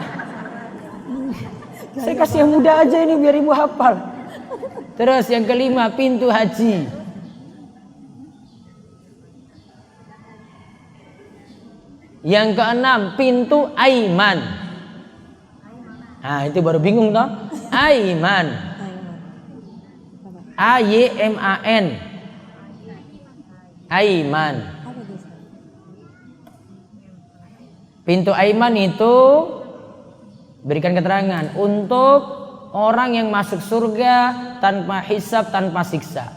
[SPEAKER 2] Saya kasih yang mudah aja ini biar ibu hafal. Terus yang kelima pintu haji. Yang keenam pintu aiman. Nah itu baru bingung toh. Aiman. A-Y-M-A-N. Aiman. Pintu aiman itu berikan keterangan untuk orang yang masuk surga tanpa hisab, tanpa siksa.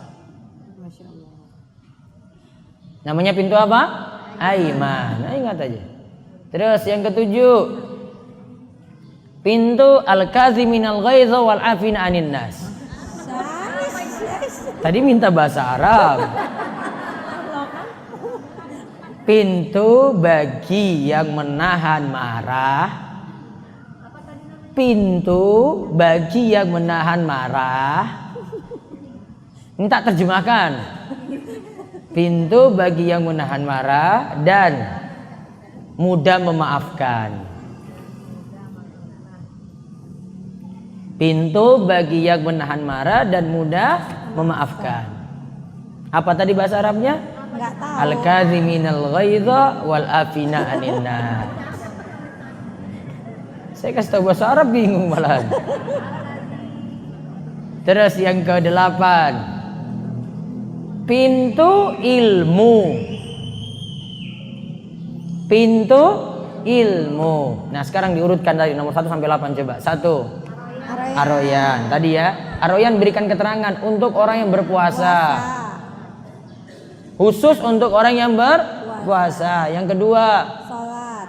[SPEAKER 2] Namanya pintu apa? Aiman. Nah, ingat aja. Terus yang ketujuh, pintu al-kaziminal ghaidha wal afina 'anil nas. Tadi minta bahasa Arab. Pintu bagi yang menahan marah. Pintu bagi yang menahan marah. Minta terjemahkan. Pintu bagi yang menahan marah dan mudah memaafkan. Pintu bagi yang menahan marah dan mudah memaafkan. Apa tadi bahasa Arabnya?
[SPEAKER 1] Enggak tahu.
[SPEAKER 2] Al-kaziminal ghaidha wal afina 'anil nas. Saya kasih tahu bahasa Arab bingung malahan. Terus yang ke-8, pintu ilmu. Pintu ilmu. Nah sekarang diurutkan dari nomor 1 sampai 8 coba. 1 Ar-Rayyan. Tadi ya, Ar-Rayyan berikan keterangan untuk orang yang berpuasa. Khusus untuk orang yang berpuasa. Yang kedua,
[SPEAKER 1] Sholat.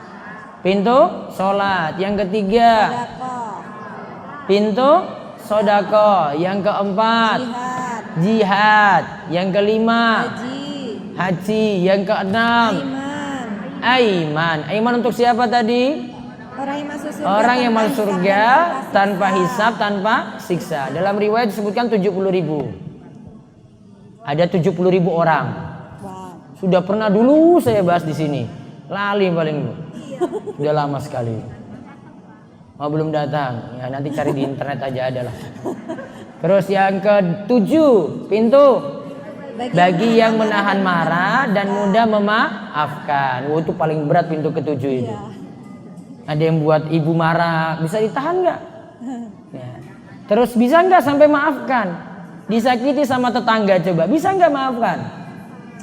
[SPEAKER 2] pintu sholat. Yang ketiga,
[SPEAKER 1] Sedekah.
[SPEAKER 2] pintu sodako. Yang keempat,
[SPEAKER 1] Jihad.
[SPEAKER 2] jihad. Yang kelima,
[SPEAKER 1] Haji.
[SPEAKER 2] haji. Yang keenam,
[SPEAKER 1] Iman.
[SPEAKER 2] aiman. Aiman untuk siapa tadi?
[SPEAKER 1] Orang yang masuk surga.
[SPEAKER 2] Orang yang
[SPEAKER 1] tanpa
[SPEAKER 2] masuk
[SPEAKER 1] hisab
[SPEAKER 2] surga
[SPEAKER 1] dan
[SPEAKER 2] tanpa
[SPEAKER 1] siksa.
[SPEAKER 2] hisab, tanpa siksa. Dalam riwayat disebutkan 70.000. Ada 70.000 orang.
[SPEAKER 1] Wow.
[SPEAKER 2] Sudah pernah dulu saya bahas di sini. Lali paling dulu. Sudah lama sekali. Oh belum datang. Ya nanti cari di internet aja ada lah. Terus yang ke-7, pintu bagi yang menahan marah dan mudah memaafkan. Oh, itu paling berat pintu ke-7 itu. Ada yang buat ibu marah, bisa ditahan nggak? Ya. Terus bisa nggak sampai maafkan? Disakiti sama tetangga coba, bisa nggak maafkan?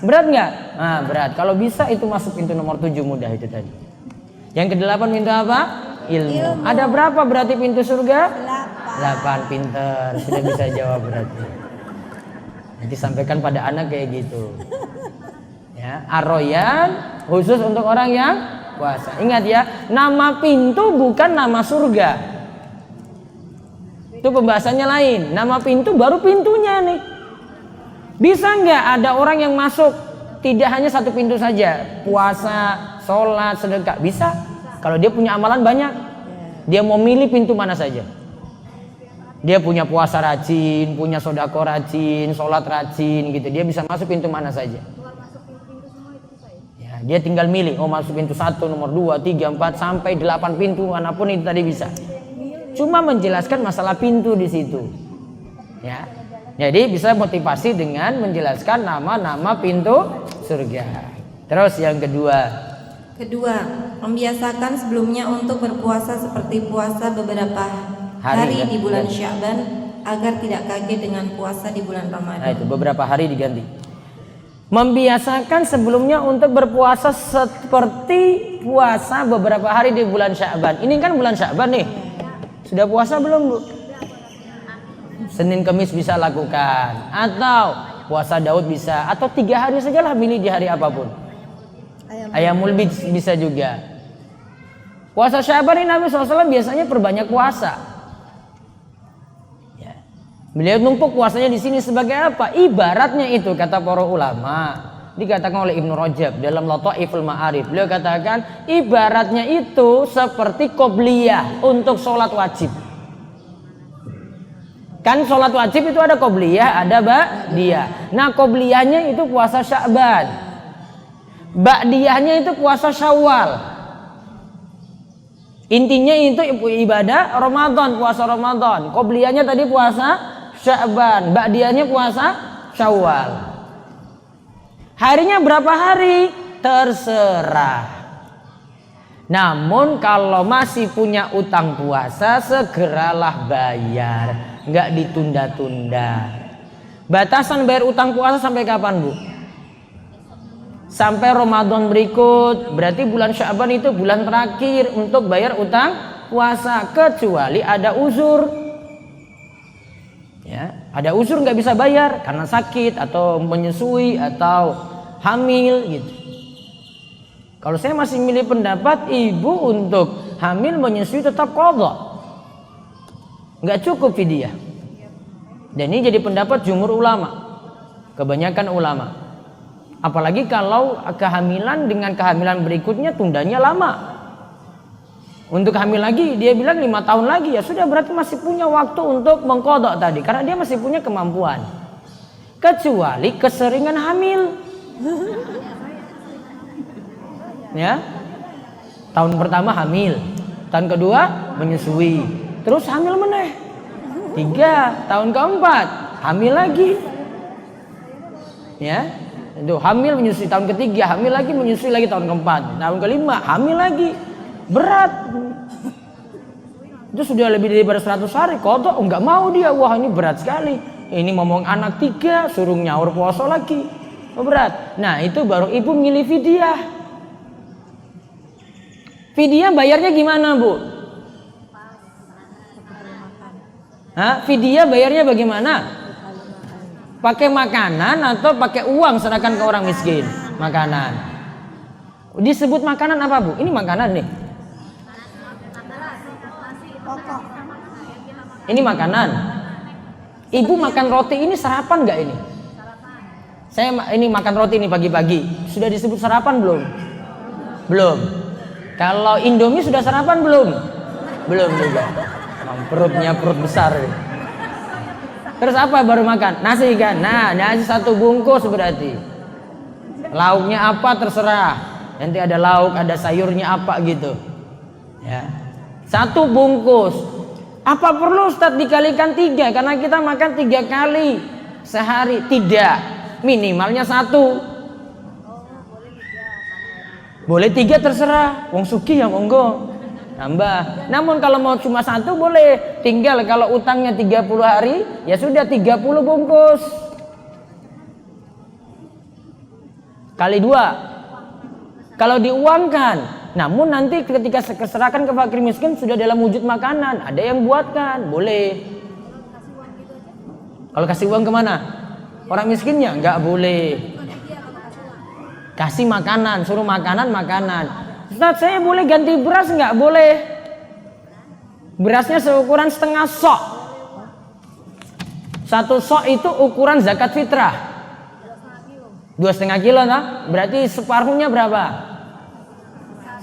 [SPEAKER 2] Berat nggak? Nah, berat. Kalau bisa itu masuk pintu nomor 7 mudah itu tadi. Yang ke-8 pintu apa? Ilmu. Ada berapa berarti pintu surga? 8. Pinter. Sudah bisa jawab berarti. Nanti sampaikan pada anak kayak gitu. Ya, Ar-Rayyan khusus untuk orang yang puasa. Ingat ya, nama pintu bukan nama surga. Itu pembahasannya lain. Nama pintu baru pintunya nih. Bisa nggak ada orang yang masuk tidak hanya satu pintu saja, puasa, sholat, sedekah? Bisa. Kalau dia punya amalan banyak, dia mau milih pintu mana saja. Dia punya puasa rajin, punya sodako rajin, sholat rajin gitu. Dia bisa masuk pintu mana saja. Ya, dia tinggal milih. Oh masuk pintu 1, nomor 2, 3, 4 sampai 8 pintu manapun itu tadi bisa. Cuma menjelaskan masalah pintu di situ. Ya. Jadi bisa motivasi dengan menjelaskan nama-nama pintu surga. Terus yang kedua.
[SPEAKER 1] Kedua, membiasakan sebelumnya untuk berpuasa seperti puasa beberapa hari di bulan Sya'ban agar tidak kaget dengan puasa di bulan Ramadan.
[SPEAKER 2] Nah, itu beberapa hari diganti. Membiasakan sebelumnya untuk berpuasa seperti puasa beberapa hari di bulan Sya'ban. Ini kan bulan Sya'ban nih. Sudah puasa belum, Bu? Senin Kemis bisa lakukan, atau puasa Daud bisa, atau 3 hari sajalah, milih di hari apapun. Ayamul Bid bisa juga. Puasa Sya'ban ini Nabi SAW biasanya perbanyak puasa. Ya. Beliau numpuk puasanya di sini sebagai apa? Ibaratnya itu kata para ulama, dikatakan oleh Ibnu Rajab dalam Lataiful Ma'arif. Beliau katakan ibaratnya itu seperti qobliyah untuk sholat wajib. Kan sholat wajib itu ada qobliyah, ada ba'diyah. Nah, qobliyahnya itu puasa Sya'ban. Ba'diyahnya itu puasa Syawal. Intinya itu ibadah Ramadan, puasa Ramadan. Qobliyahnya tadi puasa Sya'ban, ba'diyahnya puasa Syawal. Harinya berapa hari? Terserah. Namun kalau masih punya utang puasa, segeralah bayar, nggak ditunda-tunda. Batasan bayar utang puasa sampai kapan, Bu? Sampai Ramadan berikut. Berarti bulan Sya'ban itu bulan terakhir untuk bayar utang puasa, kecuali ada uzur. Ya, ada uzur nggak bisa bayar karena sakit atau menyusui atau hamil gitu. Kalau saya masih milih pendapat ibu untuk hamil menyusui tetap qadha, nggak cukup fidyah. Dan ini jadi pendapat jumhur ulama, kebanyakan ulama. Apalagi kalau kehamilan dengan kehamilan berikutnya tundanya lama. Untuk hamil lagi dia bilang 5 tahun lagi, ya sudah berarti masih punya waktu untuk mengqadha tadi, karena dia masih punya kemampuan. Kecuali keseringan hamil. Ya. Tahun pertama hamil, tahun kedua menyusui, terus hamil meneh. 3, tahun keempat hamil lagi. Ya. Itu hamil menyusui tahun ketiga, hamil lagi menyusui lagi tahun keempat, tahun kelima hamil lagi. Berat. Itu sudah lebih daripada 100 hari. Qadha enggak mau dia. Wah, ini berat sekali. Ini ngomong anak 3 suruh nyaur puasa lagi. Berat. Nah, itu baru ibu milih fidyah. Fidyah bayarnya gimana, Bu? Hah? Fidyah bayarnya bagaimana? Pakai makanan atau pakai uang serahkan ke orang miskin? Makanan. Disebut makanan apa, Bu? Ini makanan nih. Ini makanan. Ibu makan roti ini sarapan nggak ini? Saya ini makan roti ini pagi-pagi. Sudah disebut sarapan belum? Belum. Kalau Indomie sudah sarapan belum? Belum juga. Perutnya perut besar. Terus apa baru makan? Nasi kan? Nah, nasi 1 bungkus berarti. Lauknya apa terserah. Nanti ada lauk, ada sayurnya apa gitu. Ya. 1 bungkus. Apa perlu Ustaz dikalikan 3? Karena kita makan 3 kali sehari. Tidak. Minimalnya 1. Boleh 3 terserah. Wong sugih ya monggo. Tambah. Namun kalau mau cuma 1 boleh. Tinggal kalau utangnya 30 hari, ya sudah 30 bungkus. Kali 2. Kalau diuangkan, namun nanti ketika serahkan ke fakir miskin sudah dalam wujud makanan, ada yang buatkan, boleh. Kalau kasih uang kemana? Orang miskinnya nggak boleh. Kasih makanan, suruh makanan. Ustaz, saya boleh ganti beras nggak? Boleh. Berasnya seukuran setengah sok. 1 sok itu ukuran zakat fitrah. 2,5 kilo, nah? Berarti separuhnya berapa?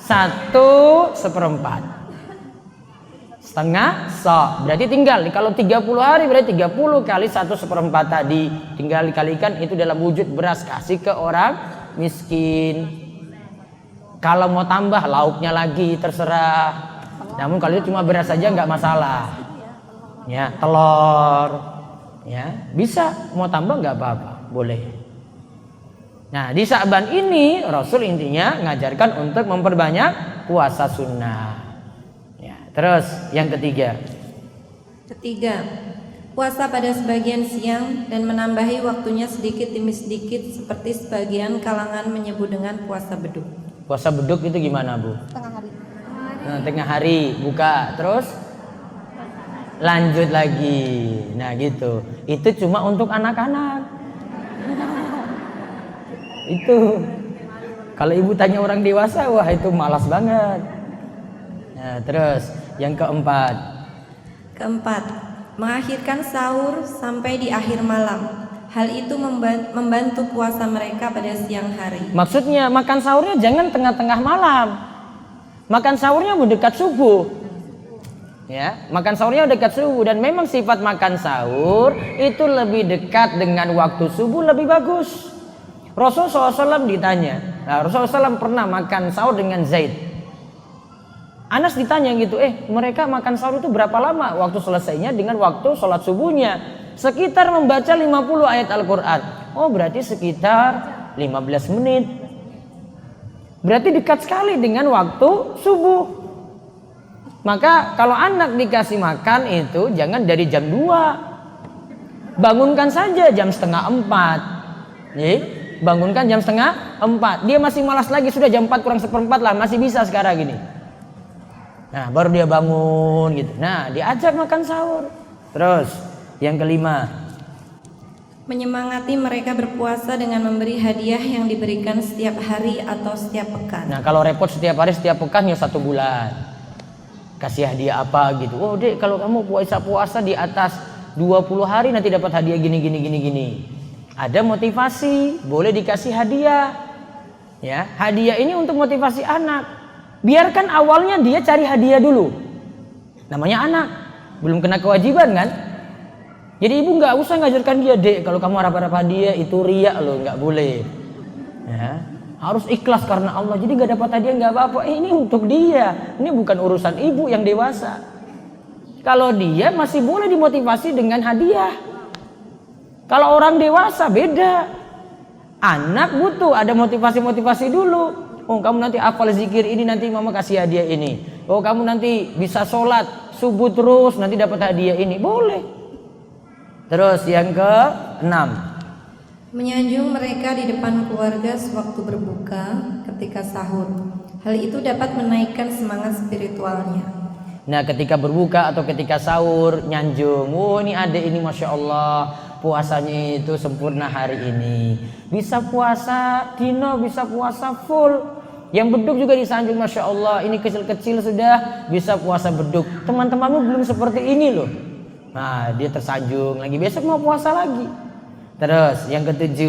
[SPEAKER 2] 1/4. Setengah sok. Berarti tinggal kalau 30 hari berarti 30 kali 1/4 tadi. Tinggal dikalikan itu dalam wujud beras, kasih ke orang miskin. Kalau mau tambah lauknya lagi terserah. Namun kalau itu cuma beras saja nggak masalah. Ya, telur. Ya, bisa mau tambah nggak apa-apa, boleh. Nah, di Sya'ban ini Rasul intinya ngajarkan untuk memperbanyak puasa sunnah. Ya, terus yang ketiga.
[SPEAKER 1] Ketiga, puasa pada sebagian siang dan menambahi waktunya sedikit demi sedikit seperti sebagian kalangan menyebut dengan puasa beduk.
[SPEAKER 2] Puasa beduk itu gimana, Bu?
[SPEAKER 3] Tengah hari.
[SPEAKER 2] Nah, tengah hari buka, terus lanjut lagi. Nah, gitu. Itu cuma untuk anak-anak. Itu. Kalau ibu tanya orang dewasa, wah itu malas banget. Nah, terus yang keempat.
[SPEAKER 1] Keempat, mengakhirkan sahur sampai di akhir malam. Hal itu membantu puasa mereka pada siang hari.
[SPEAKER 2] Maksudnya makan sahurnya jangan tengah-tengah malam. Makan sahurnya dekat subuh. Ya, makan sahurnya dekat subuh, dan memang sifat makan sahur itu lebih dekat dengan waktu subuh lebih bagus. Rasulullah SAW ditanya, Rasulullah SAW pernah makan sahur dengan Zaid. Anas ditanya gitu, mereka makan sahur itu berapa lama? Waktu selesainya dengan waktu sholat subuhnya. Sekitar membaca 50 ayat Al-Quran. Oh, berarti sekitar 15 menit. Berarti dekat sekali dengan waktu subuh. Maka kalau anak dikasih makan itu jangan dari jam 2. Bangunkan saja jam setengah 4. Bangunkan jam setengah 4. Dia masih malas lagi, sudah jam 4 kurang seperempat lah, masih bisa sekarang gini. Nah, baru dia bangun gitu. Nah, diajak makan sahur. Terus yang kelima,
[SPEAKER 1] menyemangati mereka berpuasa dengan memberi hadiah yang diberikan setiap hari atau setiap pekan.
[SPEAKER 2] Nah, kalau repot setiap hari setiap pekan ya 1 bulan. Kasih hadiah apa gitu. Oh, Dek, kalau kamu puasa di atas 20 hari nanti dapat hadiah gini. Ada motivasi, boleh dikasih hadiah. Ya, hadiah ini untuk motivasi anak. Biarkan awalnya dia cari hadiah dulu. Namanya anak, belum kena kewajiban kan? Jadi ibu nggak usah ngajarkan dia, Dek, kalau kamu harap-harap hadiah itu riak loh, nggak boleh. Ya, harus ikhlas karena Allah. Jadi nggak dapat hadiah nggak apa-apa. Ini untuk dia. Ini bukan urusan ibu yang dewasa. Kalau dia masih boleh dimotivasi dengan hadiah. Kalau orang dewasa beda. Anak butuh ada motivasi dulu. Oh, kamu nanti hafal zikir ini, nanti mama kasih hadiah ini. Oh, kamu nanti bisa sholat subuh terus, nanti dapat hadiah ini. Boleh. Terus yang ke-6,
[SPEAKER 1] menyanjung mereka di depan keluarga sewaktu berbuka ketika sahur. Hal itu dapat menaikkan semangat spiritualnya.
[SPEAKER 2] Nah, ketika berbuka atau ketika sahur, nyanjung. Oh, ini adik ini Masya Allah, puasanya itu sempurna hari ini. Bisa puasa dino, bisa puasa full. Yang beduk juga disanjung, Masya Allah, ini kecil-kecil sudah bisa puasa beduk. Teman-temanmu belum seperti ini loh. Nah, dia tersanjung lagi, besok mau puasa lagi. Terus yang ke-7,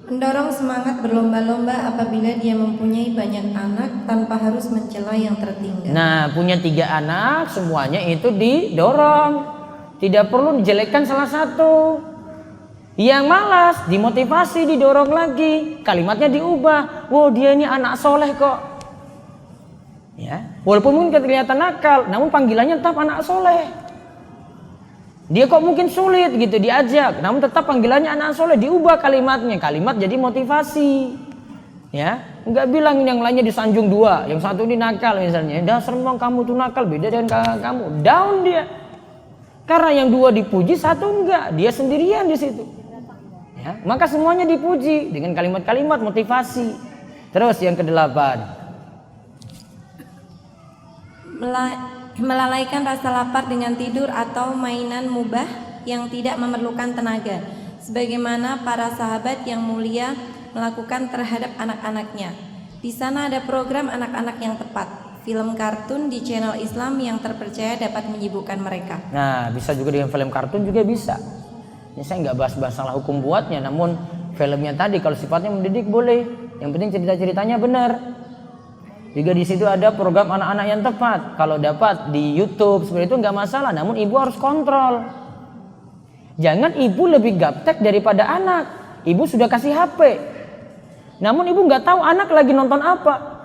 [SPEAKER 1] mendorong semangat berlomba-lomba apabila dia mempunyai banyak anak tanpa harus mencela yang tertinggal.
[SPEAKER 2] Nah, punya 3 anak, semuanya itu didorong. Tidak perlu dijelekkan salah satu. Yang malas dimotivasi, didorong lagi, kalimatnya diubah. Wow, dia ini anak soleh kok. Ya, walaupun mungkin kelihatan nakal, namun panggilannya tetap anak soleh. Dia kok mungkin sulit gitu diajak, namun tetap panggilannya anak soleh, diubah kalimatnya, kalimat jadi motivasi. Ya, nggak bilang yang lainnya disanjung 2, yang satu ini nakal misalnya. Dasar memang kamu tuh nakal, beda dengan kamu. Down dia. Karena yang 2 dipuji, 1 enggak, dia sendirian di situ. Ya, maka semuanya dipuji dengan kalimat-kalimat motivasi. Terus yang ke-8,
[SPEAKER 1] melalaikan rasa lapar dengan tidur atau mainan mubah yang tidak memerlukan tenaga, sebagaimana para sahabat yang mulia melakukan terhadap anak-anaknya. Di sana ada program anak-anak yang tepat. Film kartun di channel Islam yang terpercaya dapat menyibukkan mereka.
[SPEAKER 2] Nah, bisa juga dengan film kartun juga bisa. Ini saya nggak bahas masalah hukum buatnya, namun filmnya tadi kalau sifatnya mendidik boleh. Yang penting cerita-ceritanya benar. Juga di situ ada program anak-anak yang tepat. Kalau dapat di YouTube seperti itu nggak masalah, namun ibu harus kontrol. Jangan ibu lebih gaptek daripada anak. Ibu sudah kasih HP, namun ibu nggak tahu anak lagi nonton apa.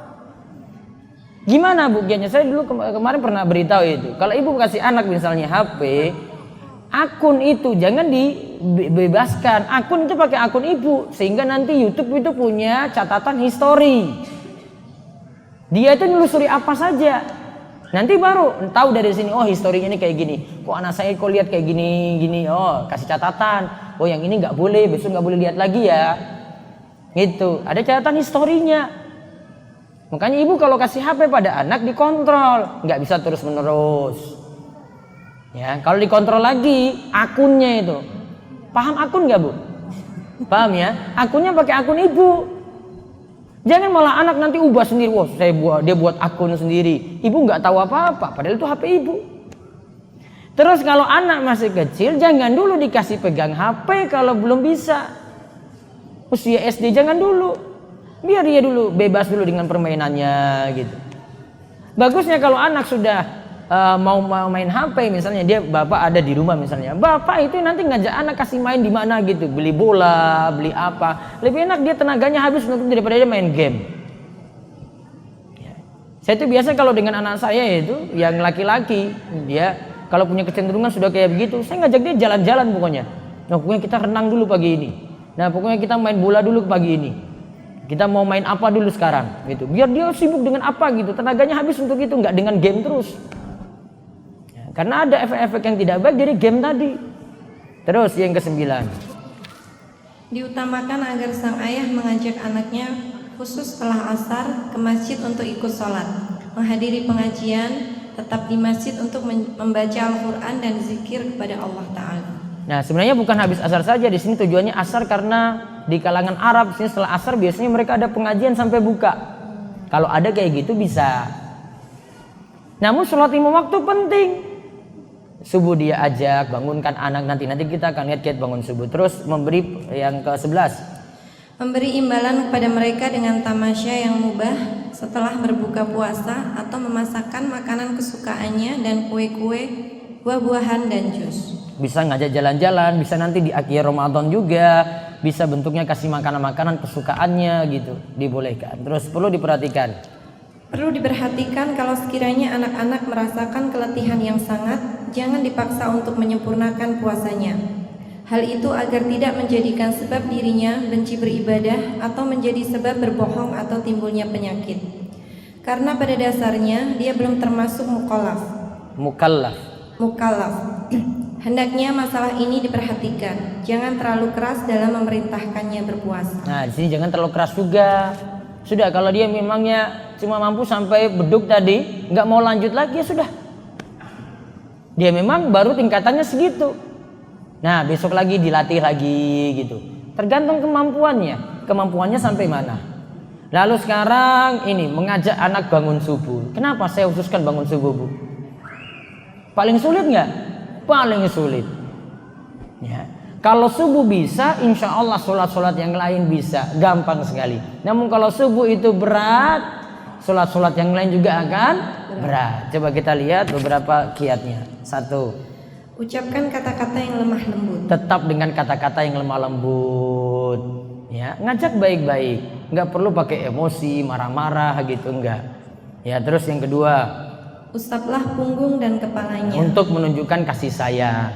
[SPEAKER 2] Gimana buktinya? Saya dulu kemarin pernah beritahu itu. Kalau ibu kasih anak misalnya HP, Akun itu jangan dibebaskan. Akun itu pakai akun ibu, sehingga nanti YouTube itu punya catatan histori. Dia itu nelusuri apa saja. Nanti baru tahu dari sini, oh historinya ini kayak gini. Kok anak saya kok lihat kayak gini. Oh, kasih catatan. Oh, yang ini nggak boleh, besok nggak boleh lihat lagi ya. Gitu. Ada catatan historinya. Makanya ibu kalau kasih HP pada anak dikontrol, nggak bisa terus menerus. Ya, kalau dikontrol lagi akunnya itu, paham akun nggak bu? Paham ya? Akunnya pakai akun ibu. Jangan malah anak nanti ubah sendiri. Wah, dia buat akun sendiri. Ibu nggak tahu apa-apa, padahal itu HP ibu. Terus kalau anak masih kecil, jangan dulu dikasih pegang HP kalau belum bisa. Usia SD jangan dulu. Biar dia dulu bebas dulu dengan permainannya gitu. Bagusnya kalau anak sudah mau main HP misalnya, dia bapak ada di rumah misalnya, bapak itu nanti ngajak anak kasih main di mana gitu, beli bola, beli apa, lebih enak, dia tenaganya habis untuk daripada dia main game. Ya. Saya itu biasa kalau dengan anak saya itu yang laki-laki, dia kalau punya kecenderungan sudah kayak begitu, saya ngajak dia jalan-jalan pokoknya. Nah pokoknya kita renang dulu pagi ini, nah pokoknya kita main bola dulu pagi ini, kita mau main apa dulu sekarang gitu, biar dia sibuk dengan apa gitu, tenaganya habis untuk itu, nggak dengan game terus. Karena ada efek-efek yang tidak baik dari game tadi. Terus yang ke-9,
[SPEAKER 1] diutamakan agar sang ayah mengajak anaknya khusus setelah asar ke masjid untuk ikut sholat, menghadiri pengajian, tetap di masjid untuk membaca Al-Quran dan zikir kepada Allah Ta'ala.
[SPEAKER 2] Nah sebenarnya bukan habis asar saja, di sini tujuannya asar karena di kalangan Arab sini setelah asar biasanya mereka ada pengajian sampai buka. Kalau ada kayak gitu bisa. Namun sholat 5 waktu penting. Subuh dia ajak, bangunkan anak, nanti kita akan lihat bangun subuh. Terus memberi yang ke-11,
[SPEAKER 1] memberi imbalan kepada mereka dengan tamasya yang mubah setelah berbuka puasa, atau memasakkan makanan kesukaannya dan kue-kue, buah-buahan dan jus.
[SPEAKER 2] Bisa ngajak jalan-jalan, bisa nanti di akhir Ramadan juga, bisa bentuknya kasih makanan-makanan kesukaannya gitu, dibolehkan. Terus perlu diperhatikan kalau sekiranya anak-anak merasakan keletihan yang sangat, jangan dipaksa untuk menyempurnakan puasanya.
[SPEAKER 1] Hal itu agar tidak menjadikan sebab dirinya benci beribadah atau menjadi sebab berbohong atau timbulnya penyakit. Karena pada dasarnya dia belum termasuk mukallaf. Hendaknya masalah ini diperhatikan. Jangan terlalu keras dalam memerintahkannya berpuasa.
[SPEAKER 2] Nah, di sini jangan terlalu keras juga. Sudah, kalau dia memangnya cuma mampu sampai beduk tadi, nggak mau lanjut lagi, ya sudah. Dia memang baru tingkatannya segitu. Nah, besok lagi dilatih lagi gitu. Tergantung kemampuannya sampai mana. Lalu sekarang ini mengajak anak bangun subuh. Kenapa saya khususkan bangun subuh, Bu? Paling sulit nggak? Paling sulit. Ya. Kalau subuh bisa, insya Allah sholat-sholat yang lain bisa, gampang sekali. Namun kalau subuh itu berat, sholat-sholat yang lain juga akan berat. Coba kita lihat beberapa kiatnya. 1.
[SPEAKER 1] Ucapkan kata-kata yang lemah lembut.
[SPEAKER 2] Tetap dengan kata-kata yang lemah lembut. Ya, ngajak baik-baik, nggak perlu pakai emosi, marah-marah gitu, enggak. Ya, terus yang kedua,
[SPEAKER 1] usaplah punggung dan kepalanya
[SPEAKER 2] untuk menunjukkan kasih sayang.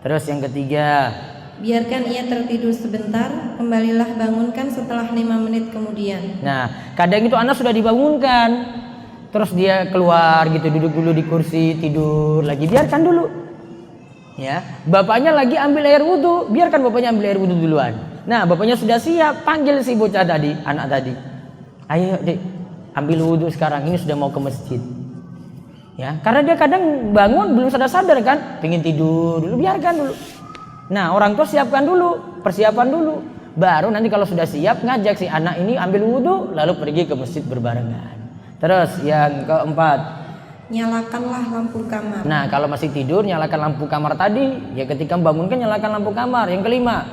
[SPEAKER 2] Terus yang ketiga,
[SPEAKER 1] biarkan ia tertidur sebentar, kembalilah bangunkan setelah 5 menit kemudian.
[SPEAKER 2] Nah, kadang itu anak sudah dibangunkan, terus dia keluar gitu, duduk dulu di kursi, tidur lagi, biarkan dulu. Ya, bapaknya lagi ambil air wudhu, biarkan bapaknya ambil air wudhu duluan. Nah, bapaknya sudah siap, panggil si bocah tadi, anak tadi. Ayo dek, ambil wudhu sekarang, ini sudah mau ke masjid. Ya, karena dia kadang bangun belum sadar kan, pengen tidur dulu, biarkan dulu. Nah, orang tua siapkan dulu, persiapan dulu. Baru nanti kalau sudah siap ngajak si anak ini ambil wudhu, lalu pergi ke masjid berbarengan. Terus yang keempat,
[SPEAKER 1] nyalakanlah lampu kamar.
[SPEAKER 2] Nah, kalau masih tidur nyalakan lampu kamar tadi. Ya ketika bangunkan nyalakan lampu kamar. Yang kelima,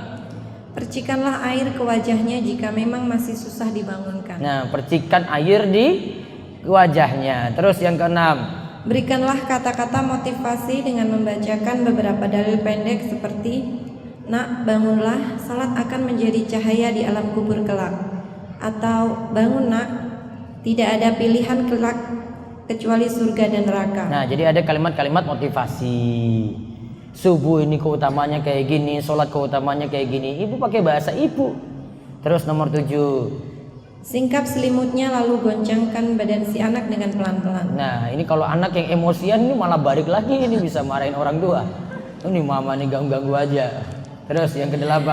[SPEAKER 1] percikanlah air ke wajahnya jika memang masih susah dibangunkan.
[SPEAKER 2] Nah, percikan air di wajahnya. Terus yang keenam,
[SPEAKER 1] berikanlah kata-kata motivasi dengan membacakan beberapa dalil pendek seperti, nak bangunlah, salat akan menjadi cahaya di alam kubur kelak. Atau, bangun nak, tidak ada pilihan kelak kecuali surga dan neraka.
[SPEAKER 2] Nah, jadi ada kalimat-kalimat motivasi. Subuh ini keutamanya kayak gini, sholat keutamanya kayak gini. Ibu pakai bahasa ibu. Terus nomor 7.
[SPEAKER 1] Singkap selimutnya lalu goncangkan badan si anak dengan pelan-pelan.
[SPEAKER 2] Nah, ini kalau anak yang emosian ini malah balik lagi, ini bisa marahin orang tua. Ini mama nih ganggu-ganggu aja. Terus yang ke-8.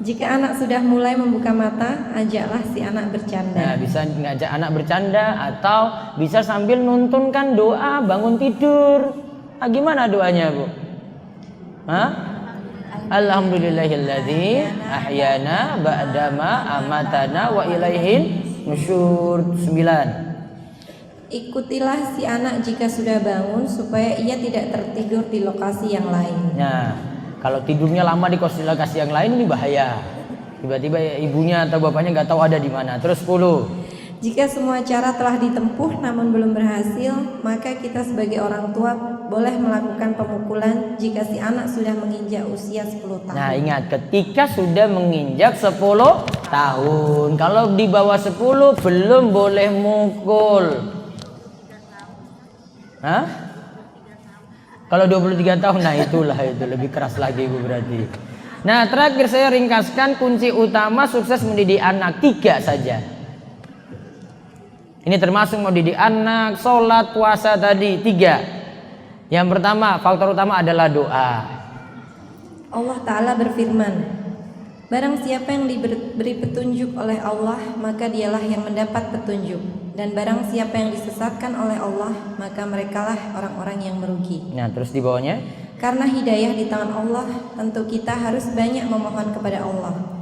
[SPEAKER 1] Jika anak sudah mulai membuka mata, ajaklah si anak bercanda.
[SPEAKER 2] Nah, bisa ngajak anak bercanda atau bisa sambil nuntunkan doa bangun tidur. Nah, gimana doanya, Bu? Hah? Alhamdulillahilladzi ahyana ba'dama amatana wa ilaihin nusyur. 9.
[SPEAKER 1] Ikutilah si anak jika sudah bangun supaya ia tidak tertidur di lokasi yang lain.
[SPEAKER 2] Nah, kalau tidurnya lama di lokasi yang lain ini bahaya. Tiba-tiba ibunya atau bapaknya nggak tahu ada di mana. Terus 10.
[SPEAKER 1] Jika semua cara telah ditempuh namun belum berhasil, maka kita sebagai orang tua boleh melakukan pemukulan jika si anak sudah menginjak usia 10 tahun.
[SPEAKER 2] Nah, ingat, ketika sudah menginjak 10 tahun. Kalau di bawah 10 belum boleh mukul. Hah? Kalau 23 tahun, nah itulah itu lebih keras lagi Bu berarti. Nah, terakhir saya ringkaskan kunci utama sukses mendidik anak 3 saja. Ini termasuk mendidik anak, sholat, puasa tadi 3. Yang pertama, faktor utama adalah doa.
[SPEAKER 1] Allah Ta'ala berfirman, barang siapa yang diberi petunjuk oleh Allah, maka dialah yang mendapat petunjuk. Dan barang siapa yang disesatkan oleh Allah, maka merekalah orang-orang yang merugi.
[SPEAKER 2] Nah, terus di bawahnya,
[SPEAKER 1] karena hidayah di tangan Allah, tentu kita harus banyak memohon kepada Allah.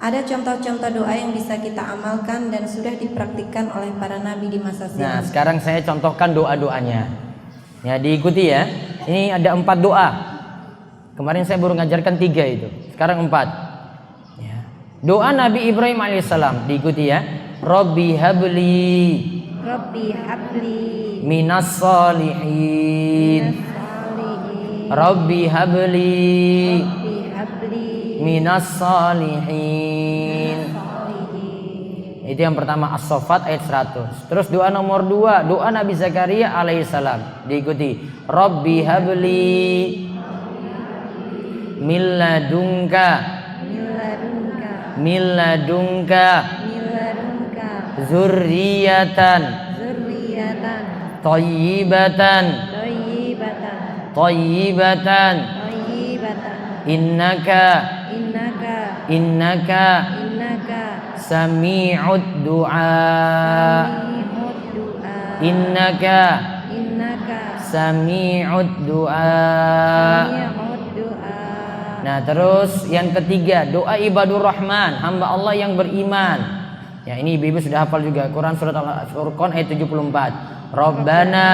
[SPEAKER 1] Ada contoh-contoh doa yang bisa kita amalkan dan sudah dipraktikkan oleh para nabi di masa silam.
[SPEAKER 2] nah sekarang saya contohkan doa-doanya. Ya, diikuti ya. Ini ada 4 doa. Kemarin saya baru ngajarkan 3 itu. Sekarang 4. Ya. Doa Nabi Ibrahim alaihissalam diikuti ya. Rabbi habli minas salihin. Rabbi habli minas salihin. Itu yang pertama, As-Saffat ayat 100. Terus doa nomor 2, doa Nabi Zakaria alaihissalam diikuti. Rabbi habli min ladunka zurriyatan thayyibatan innaka sami'ud du'a. Innaka sami'ud du'a. Nah, terus yang ketiga, doa ibadur rahman, hamba Allah yang beriman. Ya, ini ibu-ibu sudah hafal juga. Quran surat Al-Furqan ayat 74. Rabbana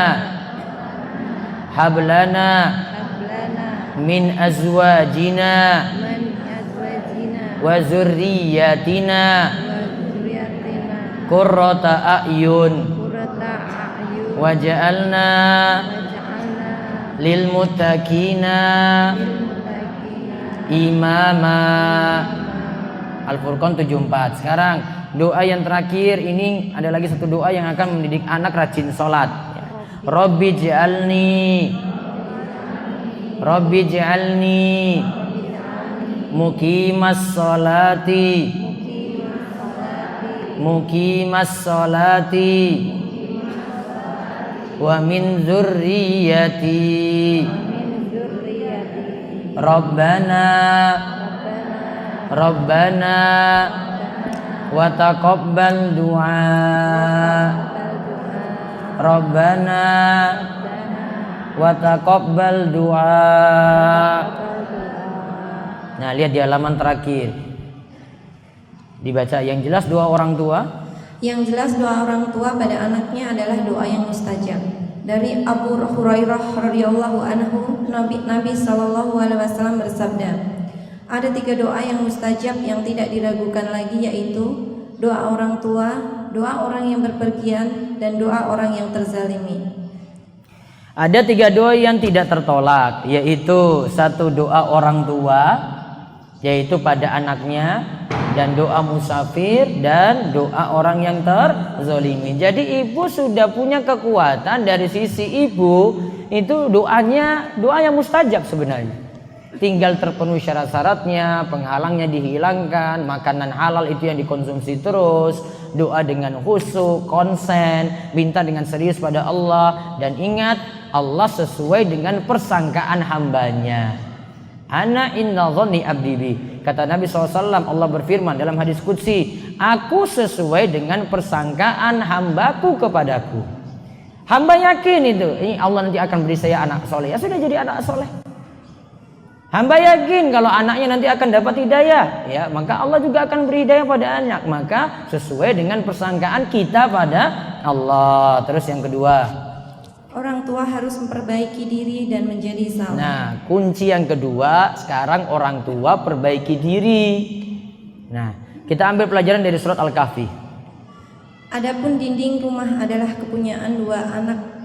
[SPEAKER 2] hablana min azwajina wa zurriyyatina qurrata a'yun waj'alna lil muttaqina imama. Al-Furqan 74. Sekarang doa yang terakhir, ini ada lagi satu doa yang akan mendidik anak rajin sholat. Rabbi ja'alni muqimas sholati wa min dzurriyyati. Rabbana wa taqabbal du'a. Rabbana wa taqabbal du'a. Nah, lihat di halaman terakhir. Dibaca yang jelas doa orang tua.
[SPEAKER 1] Yang jelas doa orang tua pada anaknya adalah doa yang mustajab. Dari Abu Hurairah radhiyallahu anhu, Nabi sallallahu alaihi wasallam bersabda, ada 3 doa yang mustajab yang tidak diragukan lagi, yaitu doa orang tua, doa orang yang berpergian, dan doa orang yang terzalimi.
[SPEAKER 2] Ada 3 doa yang tidak tertolak, yaitu 1 doa orang tua, yaitu pada anaknya, dan doa musafir, dan doa orang yang terzalimi. Jadi ibu sudah punya kekuatan dari sisi ibu itu doa yang mustajab sebenarnya. Tinggal terpenuhi syarat-syaratnya, penghalangnya dihilangkan, makanan halal itu yang dikonsumsi terus, doa dengan khusyuk, konsen, minta dengan serius pada Allah, dan ingat Allah sesuai dengan persangkaan hambanya. Ana inna dhanni abdi bi. Kata Nabi SAW, Allah berfirman dalam hadis qudsi, aku sesuai dengan persangkaan hambaku kepadaku. Hamba yakin itu, ini Allah nanti akan beri saya anak soleh, ya sudah jadi anak soleh. Hamba yakin kalau anaknya nanti akan dapat hidayah, ya maka Allah juga akan beri hidayah pada anak. Maka sesuai dengan persangkaan kita pada Allah. Terus yang kedua,
[SPEAKER 1] orang tua harus memperbaiki diri dan menjadi saleh.
[SPEAKER 2] nah kunci yang kedua sekarang orang tua perbaiki diri. Nah kita ambil pelajaran dari surat Al-Kahfi.
[SPEAKER 1] Adapun dinding rumah adalah kepunyaan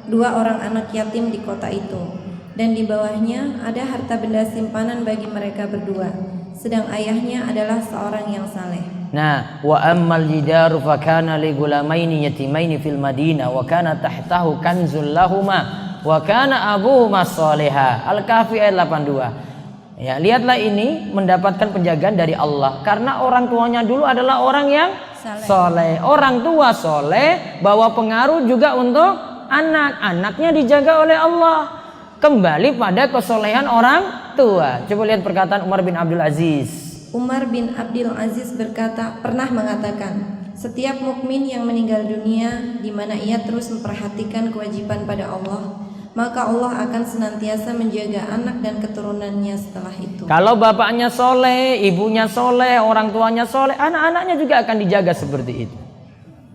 [SPEAKER 1] dua orang anak yatim di kota itu, dan di bawahnya ada harta benda simpanan bagi mereka berdua, sedang ayahnya adalah seorang yang saleh.
[SPEAKER 2] Nah, wa ammal jidaru fa kana li gulamaini yatimaini fil Madinah wa kana tahtahu kanzul lahuma wa kana abuhuma shaliha. Al-Kahfi ayat 82. Ya, lihatlah ini mendapatkan penjagaan dari Allah karena orang tuanya dulu adalah orang yang soleh. Orang tua soleh bawa pengaruh juga untuk anaknya dijaga oleh Allah. Kembali pada kesolehan orang tua. Coba lihat perkataan Umar bin Abdul Aziz.
[SPEAKER 1] Umar bin Abdul Aziz pernah mengatakan, setiap mukmin yang meninggal dunia di mana ia terus memperhatikan kewajiban pada Allah, maka Allah akan senantiasa menjaga anak dan keturunannya setelah itu.
[SPEAKER 2] Kalau bapaknya soleh, ibunya soleh, orang tuanya soleh, anak-anaknya juga akan dijaga seperti itu.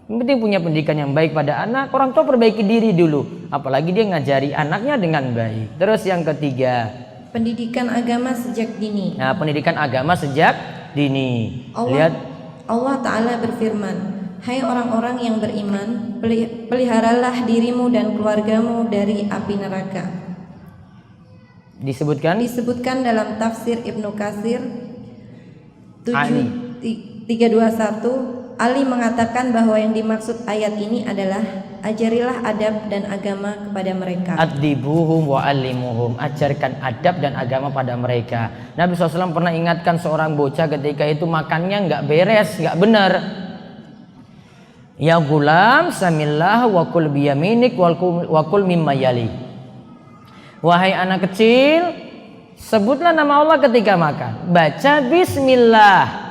[SPEAKER 2] Yang penting punya pendidikan yang baik pada anak. Orang tua perbaiki diri dulu, apalagi dia ngajari anaknya dengan baik. Terus yang ketiga,
[SPEAKER 1] pendidikan agama sejak dini.
[SPEAKER 2] Nah, pendidikan agama sejak dini. Lihat
[SPEAKER 1] Allah Ta'ala berfirman, hai orang-orang yang beriman, peliharalah dirimu dan keluargamu dari api neraka. Disebutkan dalam tafsir Ibnu Katsir 321. Ali mengatakan bahwa yang dimaksud ayat ini adalah ajarilah adab dan agama kepada mereka.
[SPEAKER 2] Adibuhum wa alimuhum, ajarkan adab dan agama pada mereka. Nabi SAW pernah ingatkan seorang bocah ketika itu makannya nggak beres, nggak benar. Ya gulam, samillah wa kul biyaminik wa kul mimma yali. Wahai anak kecil, sebutlah nama Allah ketika makan. Baca bismillah.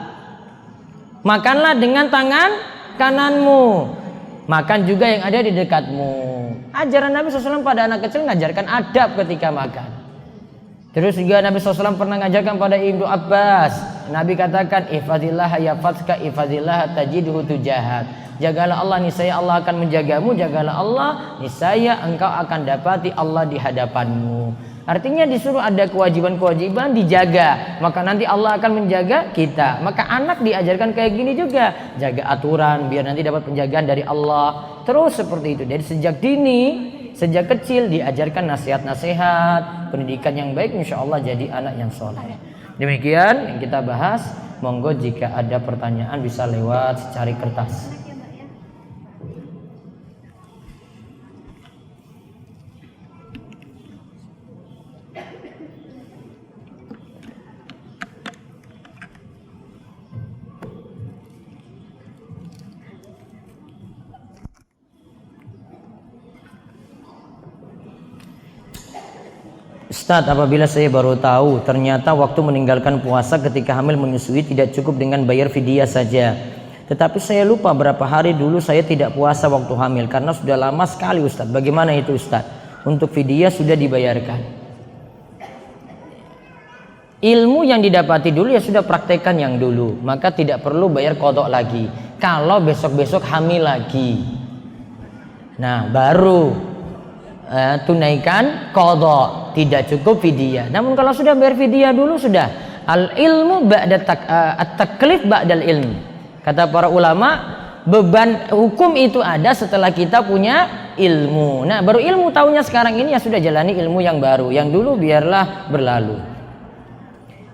[SPEAKER 2] Makanlah dengan tangan kananmu. Makan juga yang ada di dekatmu. Ajaran Nabi SAW pada anak kecil ngajarkan adab ketika makan. Terus juga Nabi SAW pernah ngajarkan pada Ibnu Abbas. Nabi katakan, ihfazillah yahfazka, ihfazillah tajidhu tujahat. Jagalah Allah, niscaya Allah akan menjagamu. Jagalah Allah, niscaya engkau akan dapati Allah di hadapanmu. Artinya disuruh ada kewajiban-kewajiban dijaga, maka nanti Allah akan menjaga kita. Maka anak diajarkan kayak gini juga, jaga aturan biar nanti dapat penjagaan dari Allah. Terus seperti itu. Dari sejak dini, sejak kecil diajarkan nasihat-nasihat, pendidikan yang baik, insya Allah jadi anak yang soleh. Demikian yang kita bahas. Monggo jika ada pertanyaan bisa lewat secari kertas. Ustadz, apabila saya baru tahu ternyata waktu meninggalkan puasa ketika hamil menyusui tidak cukup dengan bayar fidyah saja, tetapi saya lupa berapa hari dulu saya tidak puasa waktu hamil karena sudah lama sekali Ustadz. Bagaimana itu Ustadz? Untuk fidyah sudah dibayarkan. Ilmu yang didapati dulu ya sudah praktekkan yang dulu, maka tidak perlu bayar qadha lagi. Kalau besok-besok hamil lagi, nah baru tunaikan qadha, tidak cukup fidyah. Namun kalau sudah bayar fidyah dulu sudah. Al ilmu ba'da at-taklif ba'dal ilm. Kata para ulama, beban hukum itu ada setelah kita punya ilmu. Nah, baru ilmu tahunya sekarang ini ya sudah jalani ilmu yang baru. Yang dulu biarlah berlalu.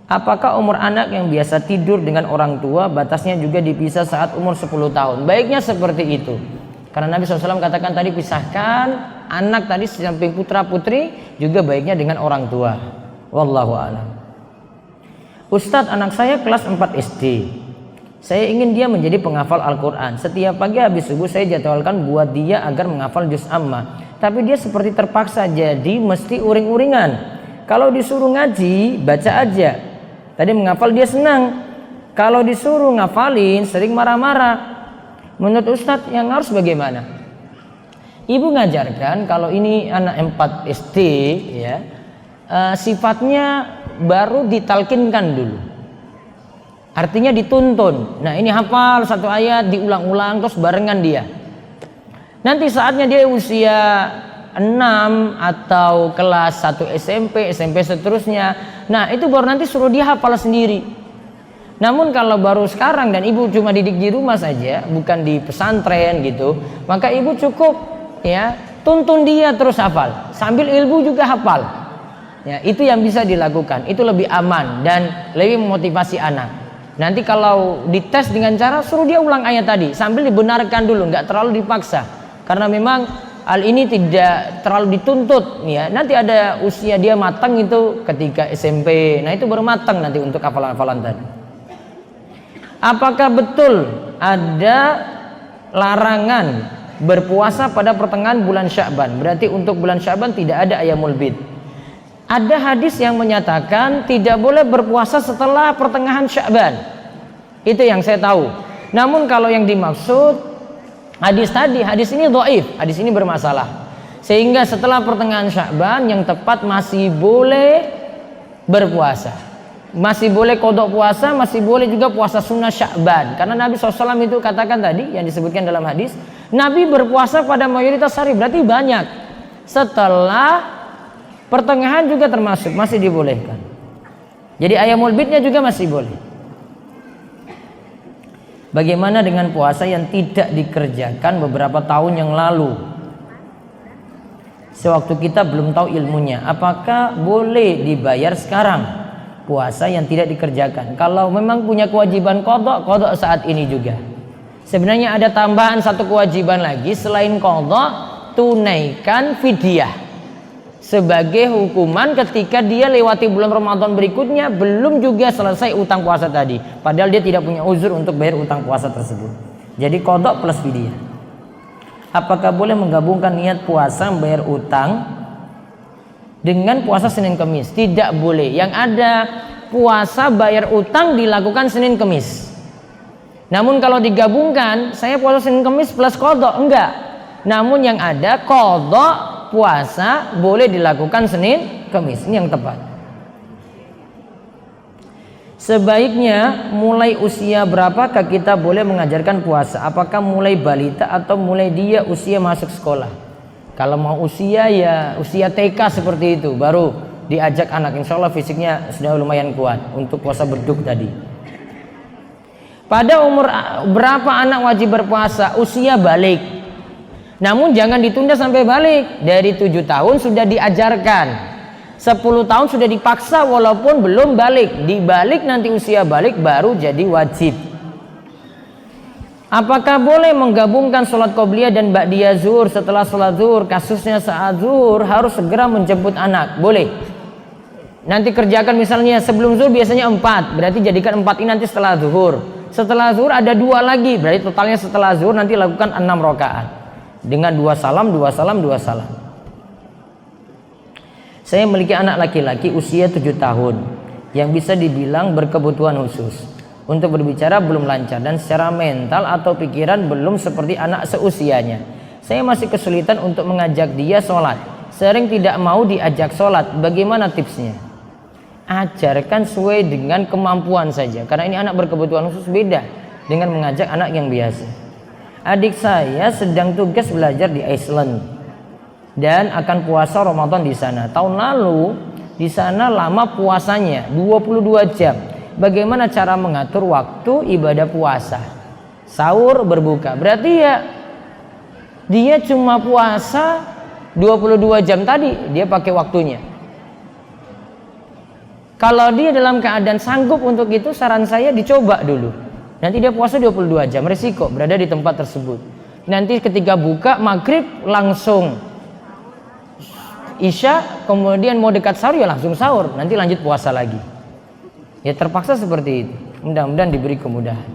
[SPEAKER 2] Apakah umur anak yang biasa tidur dengan orang tua batasnya juga dipisah saat umur 10 tahun? Baiknya seperti itu. Karena Nabi SAW katakan tadi pisahkan anak tadi samping putra putri juga baiknya dengan orang tua. Wallahu a'lam. Ustadz, anak saya kelas 4 SD. Saya ingin dia menjadi penghafal Al-Quran. Setiap pagi habis subuh saya jadwalkan buat dia agar menghafal juz amma. Tapi dia seperti terpaksa, jadi mesti uring-uringan. Kalau disuruh ngaji, baca aja. Tadi menghafal dia senang. Kalau disuruh ngafalin, sering marah-marah. Menurut Ustadz, yang harus bagaimana? Ibu ngajarkan kalau ini anak 4 SD, ya, sifatnya baru ditalkinkan dulu. Artinya dituntun. Nah, ini hafal satu ayat diulang-ulang terus barengan dia. Nanti saatnya dia usia 6 atau kelas 1 SMP seterusnya. Nah, itu baru nanti suruh dia hafal sendiri. Namun kalau baru sekarang dan ibu cuma didik di rumah saja, bukan di pesantren gitu, maka ibu cukup ya tuntun dia terus hafal, sambil ilmu juga hafal. Ya, itu yang bisa dilakukan. Itu lebih aman dan lebih memotivasi anak. Nanti kalau dites dengan cara suruh dia ulang ayat tadi sambil dibenarkan dulu, nggak terlalu dipaksa. Karena memang hal ini tidak terlalu dituntut ya. Nanti ada usia dia matang itu ketika SMP. Nah, itu baru matang nanti untuk hafalan-hafalan tadi. Apakah betul ada larangan berpuasa pada pertengahan bulan Sya'ban? Berarti untuk bulan Sya'ban tidak ada ayyamul bid. Ada hadis yang menyatakan tidak boleh berpuasa setelah pertengahan Sya'ban. Itu yang saya tahu. Namun kalau yang dimaksud hadis tadi, hadis ini dhaif, hadis ini bermasalah. Sehingga setelah pertengahan Sya'ban yang tepat masih boleh berpuasa. Masih boleh qada puasa, masih boleh juga puasa sunnah Sya'ban. Karena Nabi SAW itu katakan tadi yang disebutkan dalam hadis, Nabi berpuasa pada mayoritas hari, berarti banyak. Setelah pertengahan juga termasuk, masih dibolehkan. Jadi ayyamul bidnya juga masih boleh. Bagaimana dengan puasa yang tidak dikerjakan beberapa tahun yang lalu? Sewaktu kita belum tahu ilmunya, apakah boleh dibayar sekarang? Puasa yang tidak dikerjakan. Kalau memang punya kewajiban qada saat ini juga. Sebenarnya ada tambahan satu kewajiban lagi selain qada, tunaikan fidyah. Sebagai hukuman ketika dia lewati bulan Ramadan berikutnya belum juga selesai utang puasa tadi, padahal dia tidak punya uzur untuk bayar utang puasa tersebut. Jadi qada plus fidyah. Apakah boleh menggabungkan niat puasa membayar utang dengan puasa Senin Kemis? Tidak boleh. Yang ada puasa bayar utang dilakukan Senin Kemis. Namun kalau digabungkan, saya puasa Senin Kemis plus qada, enggak. Namun yang ada qada puasa boleh dilakukan Senin Kemis. Ini yang tepat. Sebaiknya mulai usia berapakah kita boleh mengajarkan puasa? Apakah mulai balita atau mulai dia usia masuk sekolah? Kalau mau usia ya usia TK seperti itu baru diajak anak. Insya Allah fisiknya sudah lumayan kuat untuk puasa berduk tadi. Pada umur berapa anak wajib berpuasa? Usia balik. Namun jangan ditunda sampai balik. Dari 7 tahun sudah diajarkan, 10 tahun sudah dipaksa walaupun belum balik. Dibalik nanti usia balik baru jadi wajib. Apakah boleh menggabungkan sholat qobliyah dan ba'diyah zuhur setelah sholat zuhur? Kasusnya saat zuhur harus segera menjemput anak. Boleh. Nanti kerjakan misalnya sebelum zuhur biasanya 4, berarti jadikan 4 ini nanti setelah zuhur. Setelah zuhur ada 2 lagi, berarti totalnya setelah zuhur nanti lakukan 6 rakaat. Dengan 2 salam, 2 salam, 2 salam. Saya memiliki anak laki-laki usia 7 tahun yang bisa dibilang berkebutuhan khusus. Untuk berbicara belum lancar dan secara mental atau pikiran belum seperti anak seusianya. Saya masih kesulitan untuk mengajak dia sholat. Sering tidak mau diajak sholat. Bagaimana tipsnya? Ajarkan sesuai dengan kemampuan saja. Karena ini anak berkebutuhan khusus, beda dengan mengajak anak yang biasa. Adik saya sedang tugas belajar di Iceland dan akan puasa Ramadan di sana. Tahun lalu di sana lama puasanya 22 jam. Bagaimana cara mengatur waktu ibadah puasa? Sahur, berbuka. Berarti ya dia cuma puasa 22 jam tadi dia pakai waktunya. Kalau dia dalam keadaan sanggup untuk itu, saran saya dicoba dulu. Nanti dia puasa 22 jam, resiko berada di tempat tersebut. Nanti ketika buka maghrib langsung Isya, kemudian mau dekat sahur ya langsung sahur, nanti lanjut puasa lagi. Ya terpaksa seperti itu. Mudah-mudahan diberi kemudahan.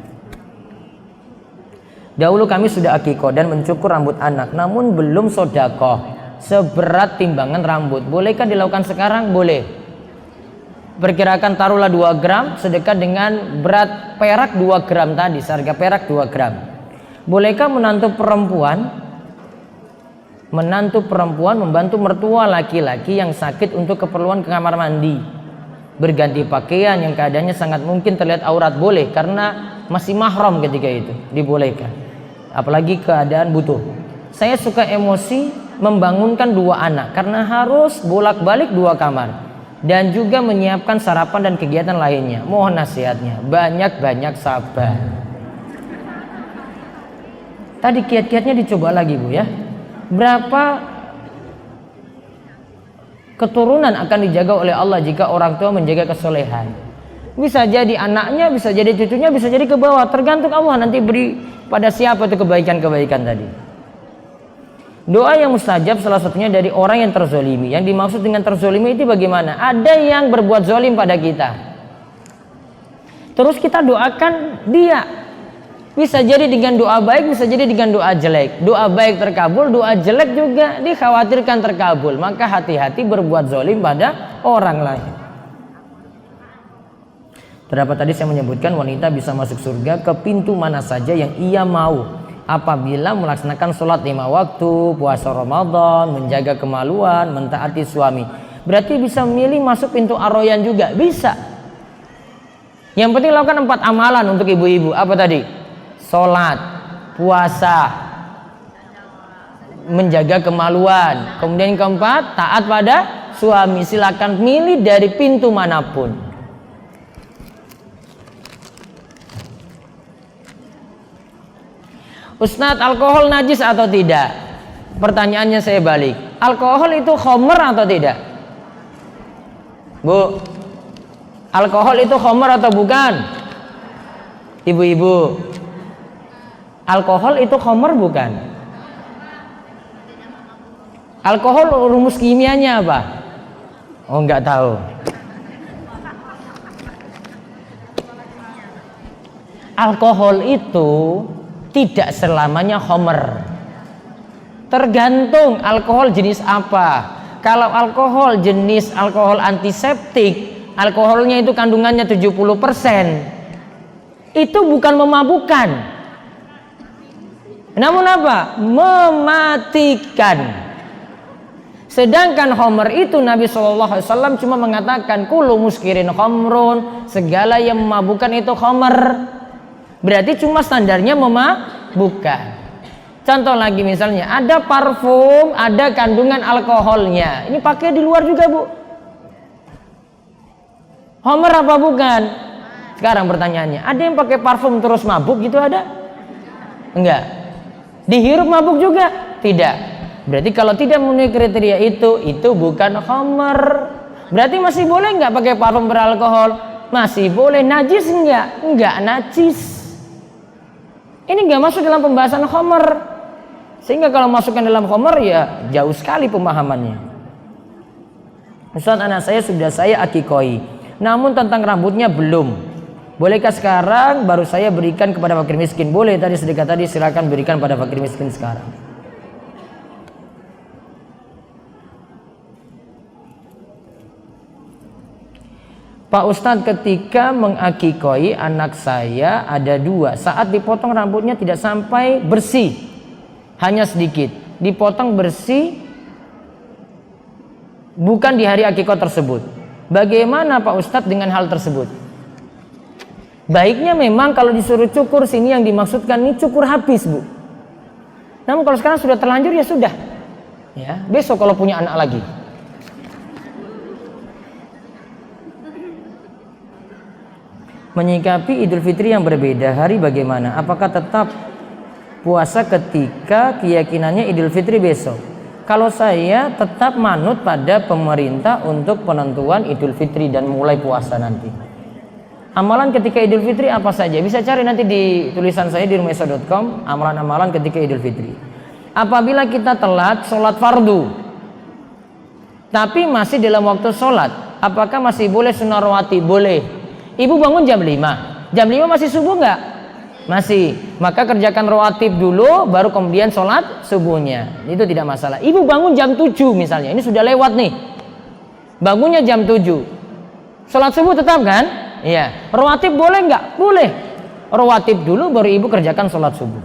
[SPEAKER 2] Dahulu kami sudah akikoh dan mencukur rambut anak, namun belum sodakoh seberat timbangan rambut. Bolehkah dilakukan sekarang? Boleh. Perkirakan taruhlah 2 gram sedekah dengan berat perak 2 gram tadi, seharga perak 2 gram. Bolehkah menantu perempuan membantu mertua laki-laki yang sakit untuk keperluan ke kamar mandi, berganti pakaian yang keadaannya sangat mungkin terlihat aurat? Boleh, karena masih mahram ketika itu, dibolehkan. Apalagi keadaan butuh. Saya suka emosi membangunkan 2 anak karena harus bolak-balik 2 kamar dan juga menyiapkan sarapan dan kegiatan lainnya. Mohon nasihatnya. Banyak-banyak sabar. Tadi kiat-kiatnya dicoba lagi Bu ya. Berapa keturunan akan dijaga oleh Allah jika orang tua menjaga kesolehan? Bisa jadi anaknya, bisa jadi cucunya, bisa jadi ke bawah. Tergantung Allah nanti beri pada siapa itu kebaikan-kebaikan tadi. Doa yang mustajab salah satunya dari orang yang terzolimi. Yang dimaksud dengan terzolimi itu bagaimana? Ada yang berbuat zolim pada kita, terus kita doakan dia. Bisa jadi dengan doa baik, bisa jadi dengan doa jelek. Doa baik terkabul, doa jelek juga dikhawatirkan terkabul. Maka hati-hati berbuat zolim pada orang lain. Terdapat tadi saya menyebutkan wanita bisa masuk surga ke pintu mana saja yang ia mau apabila melaksanakan sholat 5 waktu, puasa Ramadan, menjaga kemaluan, mentaati suami. Berarti bisa memilih masuk pintu Ar-Rayyan juga, bisa. Yang penting lakukan 4 amalan untuk ibu-ibu. Apa tadi? Sholat, puasa, menjaga kemaluan. Kemudian yang keempat, taat pada suami. Silakan milih dari pintu manapun. Ustadz, alkohol najis atau tidak? Pertanyaannya saya balik. Alkohol itu khamr atau tidak? Bu, alkohol itu khamr atau bukan? Ibu-ibu, alkohol itu khamr bukan? Alkohol rumus kimianya apa? Oh, nggak tahu. Alkohol itu tidak selamanya khamr. Tergantung alkohol jenis apa. Kalau alkohol jenis alkohol antiseptik, alkoholnya itu kandungannya 70%, itu bukan memabukkan, namun apa? Mematikan. Sedangkan khamr itu Nabi SAW cuma mengatakan kullu muskirin khamrun, segala yang memabukkan itu khamr. Berarti cuma standarnya memabukkan. Contoh lagi misalnya ada parfum, ada kandungan alkoholnya. Ini pakai di luar juga Bu. Khamr apa bukan? Sekarang pertanyaannya, ada yang pakai parfum terus mabuk gitu ada? Enggak. Dihirup mabuk juga? Tidak. Berarti kalau tidak memenuhi kriteria itu bukan khamr. Berarti masih boleh enggak pakai parfum beralkohol? Masih boleh. Najis enggak? Enggak najis. Ini nggak masuk dalam pembahasan khamr, sehingga kalau masukkan dalam khamr ya jauh sekali pemahamannya. Ustaz, anak saya sudah saya akikoi, namun tentang rambutnya belum. Bolehkah sekarang baru saya berikan kepada fakir miskin? Boleh, tadi sedekah tadi silakan berikan pada fakir miskin sekarang. Pak Ustadz, ketika mengakikoi anak saya ada 2. Saat dipotong rambutnya tidak sampai bersih, hanya sedikit. Dipotong bersih bukan di hari akikah tersebut. Bagaimana Pak Ustadz dengan hal tersebut? Baiknya memang kalau disuruh cukur, sini yang dimaksudkan ini cukur habis Bu. Namun kalau sekarang sudah terlanjur ya sudah. Ya, besok kalau punya anak lagi. Menyikapi Idul Fitri yang berbeda hari bagaimana? Apakah tetap puasa ketika keyakinannya Idul Fitri besok? Kalau saya tetap manut pada pemerintah untuk penentuan Idul Fitri dan mulai puasa nanti. Amalan ketika Idul Fitri apa saja? Bisa cari nanti di tulisan saya di rumahesa.com, amalan-amalan ketika Idul Fitri. Apabila kita telat sholat fardu, tapi masih dalam waktu sholat, apakah masih boleh sunnah rawatib? Boleh. Ibu bangun jam 5, jam 5 masih subuh nggak? Masih. Maka kerjakan rawatib dulu, baru kemudian sholat subuhnya. Itu tidak masalah. Ibu bangun jam 7 misalnya, ini sudah lewat nih, bangunnya jam 7, sholat subuh tetap kan? Iya. Rawatib boleh nggak? Boleh. Rawatib dulu, baru ibu kerjakan sholat subuh.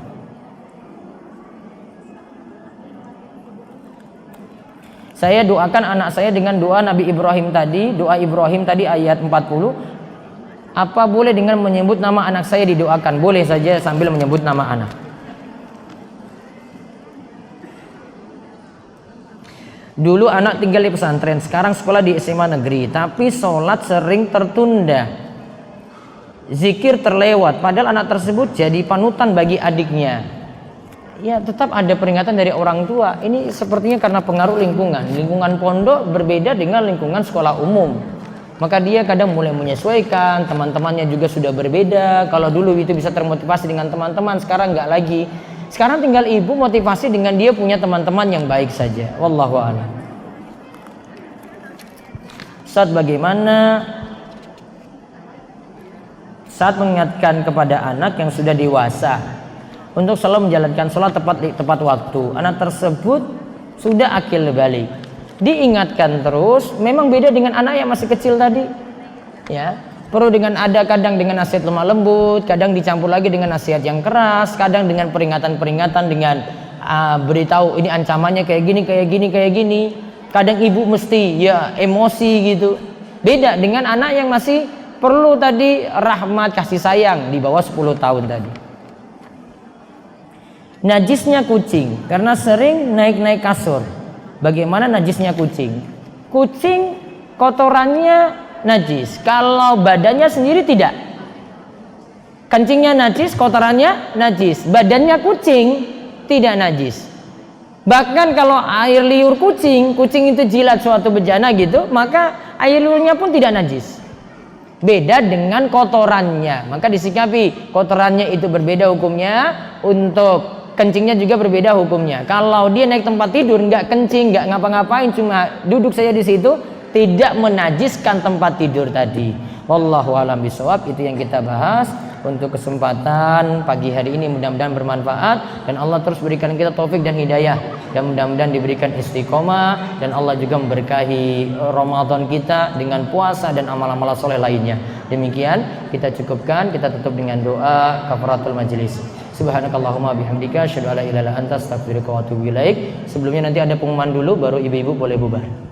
[SPEAKER 2] Saya doakan anak saya dengan doa Nabi Ibrahim tadi, doa Ibrahim tadi ayat 40. Apa boleh dengan menyebut nama anak saya didoakan? Boleh saja sambil menyebut nama anak. Dulu anak tinggal di pesantren, sekarang sekolah di SMA negeri, tapi sholat sering tertunda, zikir terlewat, padahal anak tersebut jadi panutan bagi adiknya. Ya, tetap ada peringatan dari orang tua. Ini sepertinya karena pengaruh lingkungan. Lingkungan pondok berbeda dengan lingkungan sekolah umum. Maka dia kadang mulai menyesuaikan, teman-temannya juga sudah berbeda. Kalau dulu itu bisa termotivasi dengan teman-teman, sekarang nggak lagi. Sekarang tinggal ibu motivasi dengan dia punya teman-teman yang baik saja. Wallahu a'lam. Ustaz, bagaimana saat mengingatkan kepada anak yang sudah dewasa untuk selalu menjalankan sholat tepat waktu? Anak tersebut sudah akil balik, diingatkan terus. Memang beda dengan anak yang masih kecil tadi, ya. Perlu dengan ada kadang dengan nasihat lemah lembut, kadang dicampur lagi dengan nasihat yang keras, kadang dengan peringatan-peringatan dengan beritahu ini ancamannya kayak gini, kayak gini, kayak gini. Kadang ibu mesti ya emosi gitu. Beda dengan anak yang masih perlu tadi rahmat, kasih sayang di bawah 10 tahun tadi. Najisnya kucing karena sering naik-naik kasur. Bagaimana najisnya kucing? Kucing kotorannya najis, kalau badannya sendiri tidak. Kencingnya najis, kotorannya najis, badannya kucing tidak najis. Bahkan kalau air liur kucing itu jilat suatu bejana gitu, maka air liurnya pun tidak najis. Beda dengan kotorannya, maka disikapi kotorannya itu berbeda hukumnya, untuk kencingnya juga berbeda hukumnya. Kalau dia naik tempat tidur nggak kencing, nggak ngapa-ngapain, cuma duduk saja di situ, tidak menajiskan tempat tidur tadi. Wallahu a'lam bishawab. Itu yang kita bahas untuk kesempatan pagi hari ini, mudah-mudahan bermanfaat dan Allah terus berikan kita taufik dan hidayah, dan mudah-mudahan diberikan istiqomah, dan Allah juga memberkahi Ramadan kita dengan puasa dan amal-amal soleh lainnya. Demikian kita cukupkan, kita tutup dengan doa kafaratul majlis. Subhanakallahumma bihamdika asyhadu an la ilaha illa anta astaghfiruka wa atubu ilaik. Sebelumnya nanti ada pengumuman dulu, baru ibu-ibu boleh bubar.